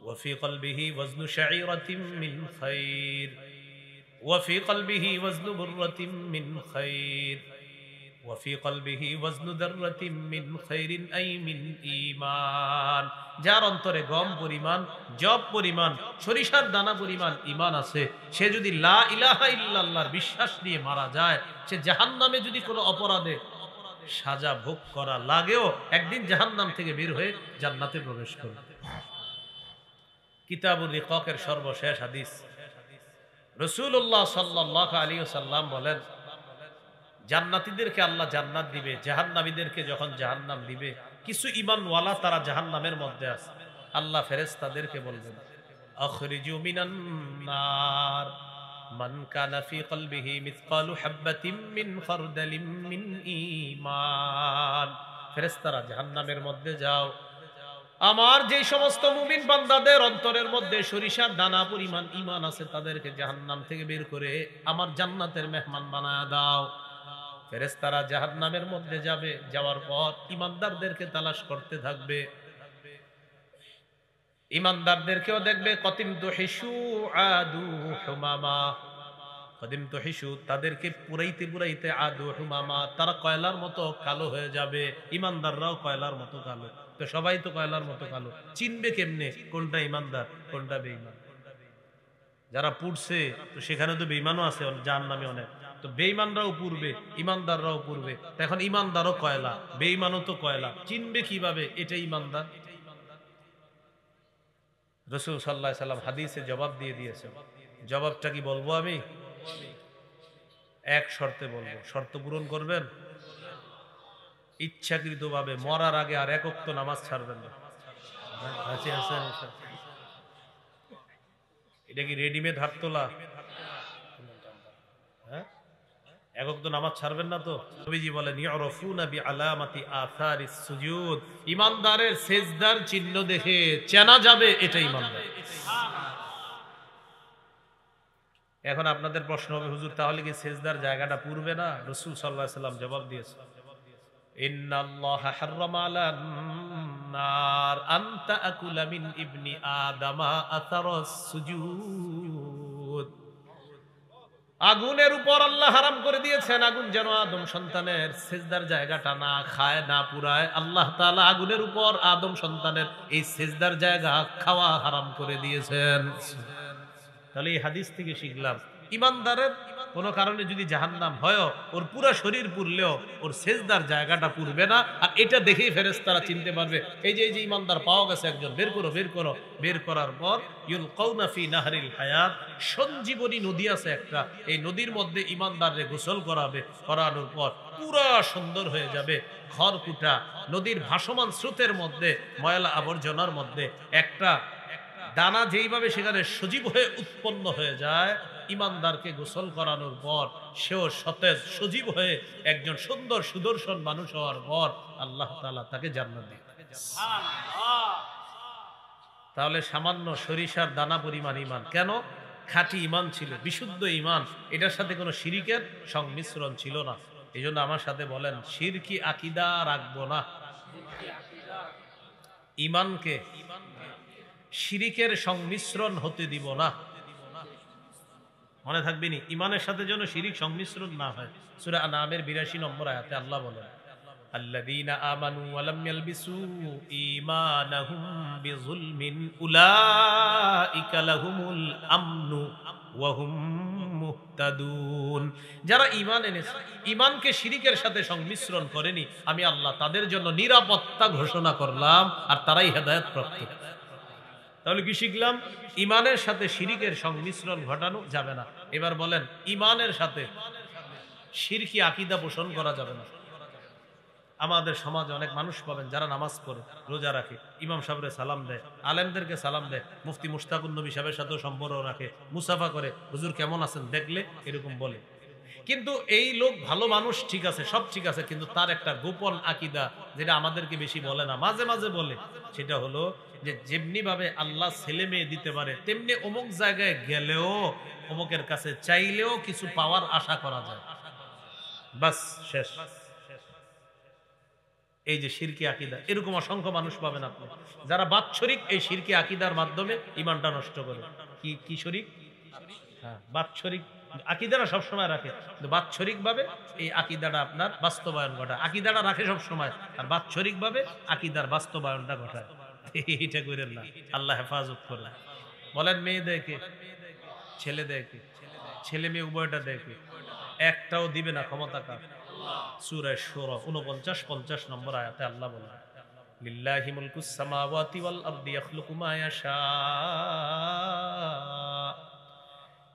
ওয়া ফি কলবিহি ওয়াজনু শাঈরাতিন মিন খায়র ওয়া ফি কলবিহি ওয়াজনু বুররাতিন মিন খায়র ওয়াফি কলবিহি ওয়াজনু দাররাতিন মিন খায়রিন আই মিন ঈমান। যার অন্তরে গম পরিমাণ, জব পরিমাণ, সরিষার দানা পরিমাণ ঈমান আছে, সে যদি লা ইলাহা ইল্লাল্লাহর বিশ্বাস নিয়ে মারা যায়, সে জাহান্নামে যদি কোনো অপরাধে সাজা ভোগ করা লাগেও একদিন জাহান্নাম থেকে বের হয়ে জান্নাতে প্রবেশ করবে। কিতাবুর রিকাকের সর্বশেষ হাদিস, রাসূলুল্লাহ সাল্লাল্লাহু আলাইহি ওয়াসাল্লাম বলেন, জান্নাতীদেরকে আল্লাহ জান্নাত দিবে, জাহান্নামীদেরকে যখন জাহান্নাম দিবে, কিছু ঈমানওয়ালা তারা জাহান্নামের মধ্যে আছে, আল্লাহ ফেরেশতাদেরকে বলবেন, আখরিজু মিনান নার মান কানা ফি কলবিহি মিসকালু হাববাতিন মিন খারদালিন মিন ঈমান। ফেরেশতারা জাহান্নামের মধ্যে যাও, আমার যে সমস্ত মুমিন বান্দাদের অন্তরের মধ্যে সরিষার দানা পরিমাণ ঈমান আছে, তাদেরকে জাহান্নাম থেকে বের করে আমার জান্নাতের মেহমান বানায় দাও। ফেরেশতারা জাহান্নামের মধ্যে যাবে, যাওয়ার পর ইমানদারদেরকে তালাশ করতে থাকবে। ইমানদারদেরকেও দেখবে, কতিম তো হিসু আদু হুমামা, কদিম তো হিসু, তাদেরকে পুরাইতে পুরাইতে আদু হুমামা, তারা কয়লার মতো কালো হয়ে যাবে। ইমানদাররাও কয়লার মতো কালো। তো সবাই তো কয়লার মতো কালো, চিনবে কেমনে কোনটা ইমানদার কোনটা বেঈমান? যারা পুড়ছে তো সেখানে তো বেঈমানও আছে জাহান্নামে অনেক, তো বেঈমানরাও পুড়বে, ইমানদাররাও পুড়বে। তো এখন ইমানদারও কয়লা, বেঈমানও তো কয়লা, চিনবে কিভাবে এটা ইমানদার? রাসূল সাল্লাল্লাহু আলাইহি সাল্লাম হাদিসে জবাব দিয়ে দিয়েছে। জবাবটা কি বলবো আমি? এক শর্তে বলবো, শর্ত পূরণ করবেন। ইচ্ছাকৃতভাবে মরার আগে আর এক ওয়াক্ত নামাজ ছাড়বেন না। এটা কি রেডিমেড হাত তোলা? হ্যাঁ, এক ওয়াক্ত নামাজ ছাড়বেন না তো? নবীজি বলেন ইউরাফুনা বিআলামাতি আসারিস সুজুদ, ইমানদারের সিজদার চিহ্ন দেখে চেনা যাবে এটা ইমানদার। এখন আপনাদের প্রশ্ন হবে, হুজুর তাহলে কি সিজদার জায়গাটা পূর্বে না? রাসূল সাল্লাল্লাহু আলাইহি সাল্লাম জবাব দিয়েছে, ইন্নাল্লাহা হাররামা আলান নার আন তাকুলা মিন ইবনি আদামা আসারাস সুজুদ। আগুনের উপর আল্লাহ হারাম করে দিয়েছেন, আগুন যেন আদম সন্তানের সিজদার জায়গাটা না খায়, না পুরায়। আল্লাহ তাআলা আগুনের উপর আদম সন্তানের এই সিজদার জায়গা খাওয়া হারাম করে দিয়েছেন। তাহলে এই হাদিস থেকে শিখলাম, ইমানদারের কোন কারণে যদি জাহান্নাম হয়, ওর পুরা শরীর পুরলেও ওর সেজদার জায়গাটা পুরবে না। আর এটা দেখেই ফেরেশতারা চিনতে পারবে, এই যে ইমানদার পাওয়া গেছে একজন, বের করো বের করো। বের করার পর ইউলকাউনা ফি নাহরিল হায়াত, সঞ্জীবনী নদী আছে একটা, এই নদীর মধ্যে ইমানদাররে গোসল করাবে। করানোর পর পুরা সুন্দর হয়ে যাবে। খড়কুটা নদীর ভাসমান স্রোতের মধ্যে, ময়লা আবর্জনার মধ্যে একটা দানা যেইভাবে সেখানে সজীব হয়ে উৎপন্ন হয়ে যায়, ইমানদারকে গোসল করানোর পর সেও সতেজ সজীব হয়ে একজন সুন্দর সুদর্শন মানুষ হওয়ার পর আল্লাহ তাআলা তাকে জান্নাত দেন। তাহলে সামান্য সরিষার দানা পরিমাণ ইমান, কেন? খাঁটি ইমান ছিল, বিশুদ্ধ ইমান, এটার সাথে কোনো শিরিকের সংমিশ্রণ ছিল না। এই জন্য আমার সাথে বলেন, শিরকি আকীদা রাখবো না। ইমানকে শিরিকের সংমিশ্রণ হতে দিব না। মনে থাকবে নি, ইমানের সাথে যেন শিরিক সংমিশ্রণ না হয়। সূরা আনআমের ৮২ নম্বর আয়াতে আল্লাহ বলেন, আল্লাযীনা আমানু ওয়া লাম ইয়ালবিসু ঈমানাহুম বিযুলমিন উলাইকা লাহুমুল আমনু ওয়া হুম মুহতাদুন। যারা ঈমান এনেছে, ঈমানকে শিরিকের সাথে সংমিশ্রণ করেনি, আমি আল্লাহ তাদের জন্য নিরাপত্তা ঘোষণা করলাম, আর তারাই হেদায়েত প্রাপ্ত। তাহলে কি শিখলাম? ইমানের সাথে শিরিকের সংমিশ্রণ ঘটানো যাবে না। এবার বলেন, ইমানের সাথে শিরকি আকীদা পোষণ করা যাবে না। আমাদের সমাজে অনেক মানুষ পাবেন যারা নামাজ পড়ে, রোজা রাখে, ইমাম সাহেবের সালাম দেয়, আলেমদেরকে সালাম দেয়, মুফতি মুশতাকুন নবী সাহেবের সাথেও সম্পর্ক রাখে, মুসাফা করে, হুজুর কেমন আছেন দেখলে এরকম বলে। কিন্তু এই লোক ভালো মানুষ, ঠিক আছে, সব ঠিক আছে, কিন্তু তার একটা গোপন আকীদা যেটা আমাদেরকে বেশি বলে না, মাঝে মাঝে বলে, সেটা হলো যে যেমনি ভাবে আল্লাহ ছেলে মেয়ে দিতে পারে, তেমনি অমুক জায়গায় গেলেও অমুকের কাছে চাইলেও কিছু পাওয়ার আশা করা যায়। বাস, শেষ। এই যে শিরকি আকীদা, এরকম অসংখ্য মানুষ পাবেন আপনি, যারা বাৎসরিক এই শিরকি আকীদার মাধ্যমে ঈমানটা নষ্ট করে। কি শরীক? হ্যাঁ, বাৎসরিক আকীদাটা সবসময় রাখে, কিন্তু বাৎসরিক ভাবে এই আকীদাটা আপনার বাস্তবায়ন ঘটায়। আকীদাটা রাখে সবসময়, আর বাৎসরিক ভাবে আকীদার বাস্তবায়নটা ঘটায়। এটা করেন না, আল্লাহ হেফাজত করে। বলেন, মেয়ে দেখে ছেলে দেখে, ছেলে মেয়ে উভয়টা দেখে, একটাও দিবে না ক্ষমতা কার? সূরা শুরা ৪৯-৫০ নম্বর আয়াতে আল্লাহ বলেন, লিল্লাহি মুলকুস সামাওয়াতি ওয়াল আরদি ইয়াখলুকু মা ইয়াশা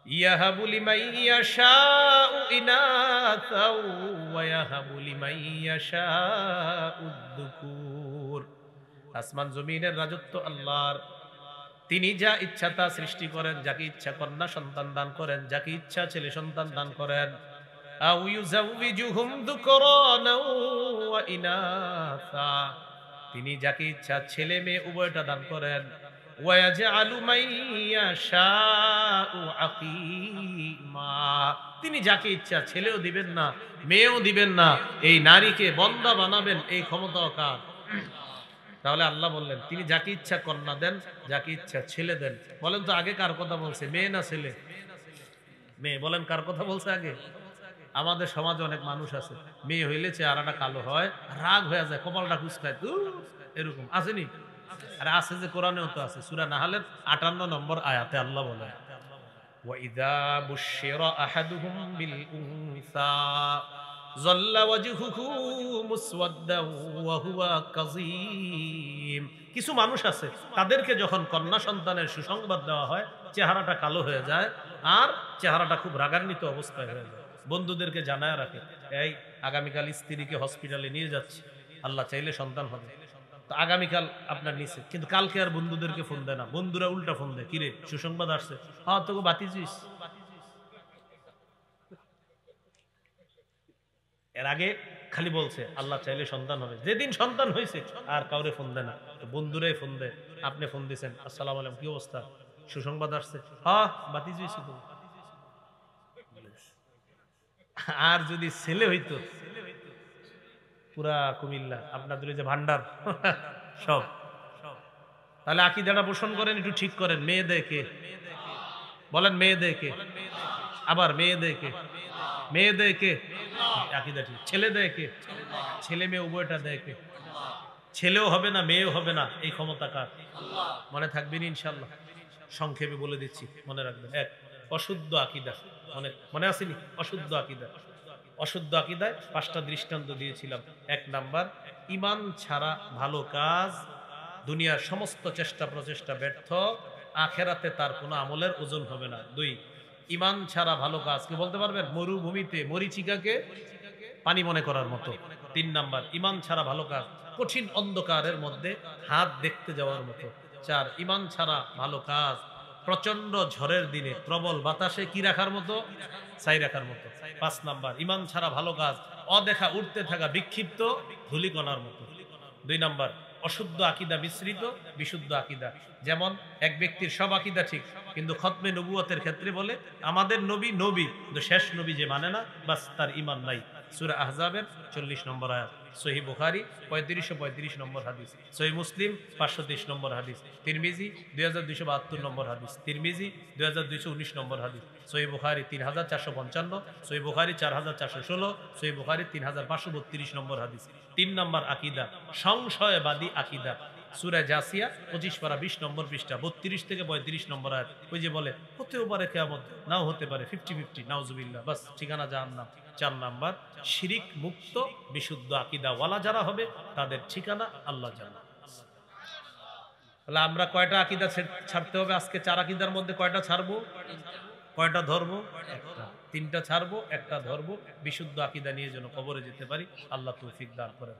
ইয়াহাবু লিমান ইয়াশাউ ইনাসাও ওয়া ইয়াহাবু লিমান ইয়াশাউ যুকুর। আসমান জমিনের রাজত্ব আল্লাহর, তিনি যা ইচ্ছা তা সৃষ্টি করেন, যাকে ইচ্ছা কন্যা সন্তান দান করেন, যাকে ইচ্ছা ছেলে সন্তান দান করেন। আও ইউযাউযুহুম যুকরানা ওয়া ইনাসা, তিনি যাকে ইচ্ছা ছেলে মেয়ে উভয়টা দান করেন। ওয়ায়াজআলু মাইয়াশাউ আকিমা, তিনি যাকে ইচ্ছা ছেলেও দিবেন না মেয়েও দিবেন না, এই নারীকে বন্দা বানাবেন, এই ক্ষমতাও কার? তাহলে আল্লাহ বললেন তিনি যাকে ইচ্ছা কন্যা দেন, যাকে ইচ্ছা ছেলে দেন। বলেন তো আগে কার কথা বলছে, মেয়ে না ছেলে? মেয়ে। বলেন কার কথা বলছে আগে? আমাদের সমাজে অনেক মানুষ আছে মেয়ে হইলে চেহারাটা কালো হয়, রাগ হয়ে যায়, কপালটা কুচকায়, এরকম আসেনি? আর আছে যে কোরআনেও তো আছে, সূরা নাহলের 58 নম্বর আয়াতে আল্লাহ বলেন ওয়াইদা বুশশিরা আহাদুহুম বিল উনসা যাল্লা ওয়াজহুহু মুসওয়াদ্দান ওয়া হুয়া কাযীম। কিছু মানুষ আছে তাদেরকে যখন কন্যা সন্তানের সুসংবাদ দেওয়া হয় চেহারাটা কালো হয়ে যায় আর চেহারাটা খুব রাগান্বিত অবস্থায় হয়ে যায়। বন্ধুদেরকে জানায় রাখে, এই আগামীকাল স্ত্রীকে হসপিটালে নিয়ে যাচ্ছে, আল্লাহ চাইলে সন্তান হবে। তো আগামীকাল আপনার নিচে, কিন্তু কালকে আর বন্ধুদেরকে ফোন দেয় না, বন্ধুরা উল্টা ফোন দেয়, কিরে সুসংবাদ আসছে, হ্যাঁ তোকে বাতিছিস। এর আগে খালি বলছে আল্লাহ চাইলে সন্তান হবে, যেদিন সন্তান হয়েছে আর কাউরে ফোন দেয় না, বন্ধুরাই ফোন দেয়, আপনি ফোন দিয়েছেন, আসসালামু আলাইকুম, কি অবস্থা, সুসংবাদ আসছে, হ্যাঁ বাতিছিস। আর যদি ছেলে হইতো পুরা কুমিল্লা আপনাদের যে ভান্ডার সব, তাহলে আকীদাটা পোষণ করেন, একটু ঠিক করেন। মেয়ে দেখে বলেন, মেয়ে দেখে, আবার মেয়ে দেখে, মেয়ে দেখে আকীদা ঠিক, ছেলে দেখে, ছেলে মেয়ে উভয়টা দেখে, ছেলেও হবে না মেয়েও হবে না, এই ক্ষমতা কার? মনে থাকবেন ইনশাল্লাহ, সংক্ষেপে বলে দিচ্ছি, মনে রাখবেন। এক, অশুদ্ধ আকীদা, মনে আসেনি? অশুদ্ধ আকীদা, অশুদ্ধ আকীদায় 5টা দৃষ্টান্ত দিয়েছিলাম। 1 নাম্বার, ঈমান ছাড়া ভালো কাজ দুনিয়ার সমস্ত চেষ্টা প্রচেষ্টা ব্যর্থ, আখেরাতে তার কোনো আমলের ওজন হবে না। 2, ঈমান ছাড়া ভালো কাজ, কে বলতে পারবেন? মরুভূমিতে মরীচিকাকে পানি মনে করার মতো। 3 নাম্বার, ঈমান ছাড়া ভালো কাজ কঠিন অন্ধকারের মধ্যে হাত দেখতে যাওয়ার মতো। 4, ঈমান ছাড়া ভালো কাজ প্রচন্ড ঝড়ের দিনে প্রবল বাতাসে কি রাখার মতো? ছাই রাখার মতো। 5 নাম্বার, ঈমান ছাড়া ভালো কাজ অদেখা উঠতে থাকা বিক্ষিপ্ত ধূলিকণার মতো। 2 নাম্বার, অশুদ্ধ আকীদা মিশ্রিত বিশুদ্ধ আকীদা। যেমন এক ব্যক্তির সব আকীদা ঠিক, কিন্তু খতমে নবুয়তের ক্ষেত্রে বলে আমাদের নবী নবী, কিন্তু শেষ নবী যে মানে না, বাস তার ঈমান নাই। সূরা আহজাবের 40 নম্বর আয়াত, সহিহ বুখারী 3535 নম্বর হাদিস, সহিহ মুসলিম 530 নম্বর হাদিস, তিরমিজি 2272 নম্বর হাদিস, তিরমিজি 2219 নম্বর হাদিস, সহিহ বুখারী 3455, সহিহ বুখারী 4416, সহিহ বুখারী 3532 নম্বর হাদিস। 3 নম্বর আকীদা সংশয়বাদী আকীদা, সূরা জাসিয়া 25 পারা 20 নম্বর পৃষ্ঠা 32 থেকে 35 নম্বর আয়াত। ওই যে বলে হতেও পারে কিয়ামত, নাও হতে পারে, 50-50, নাউজুবিল্লাহ, বাস ঠিকানা জাহান্নাম। 4 নাম্বার, শিরিক মুক্ত বিশুদ্ধ আকীদা ওয়ালা যারা হবে তাদের ঠিকানা আল্লাহ জান্নাত। তাহলে আমরা কয়টা আকীদা ছাড়তে হবে আজকে? 4 আকীদার মধ্যে কয়টা ছাড়বো? কয়টা ধরবো? একটা। 3টা ছাড়বো, একটা ধরবো, বিশুদ্ধ আকীদা নিয়ে যেন কবরে যেতে পারি। আল্লাহ তৌফিক দান করেন।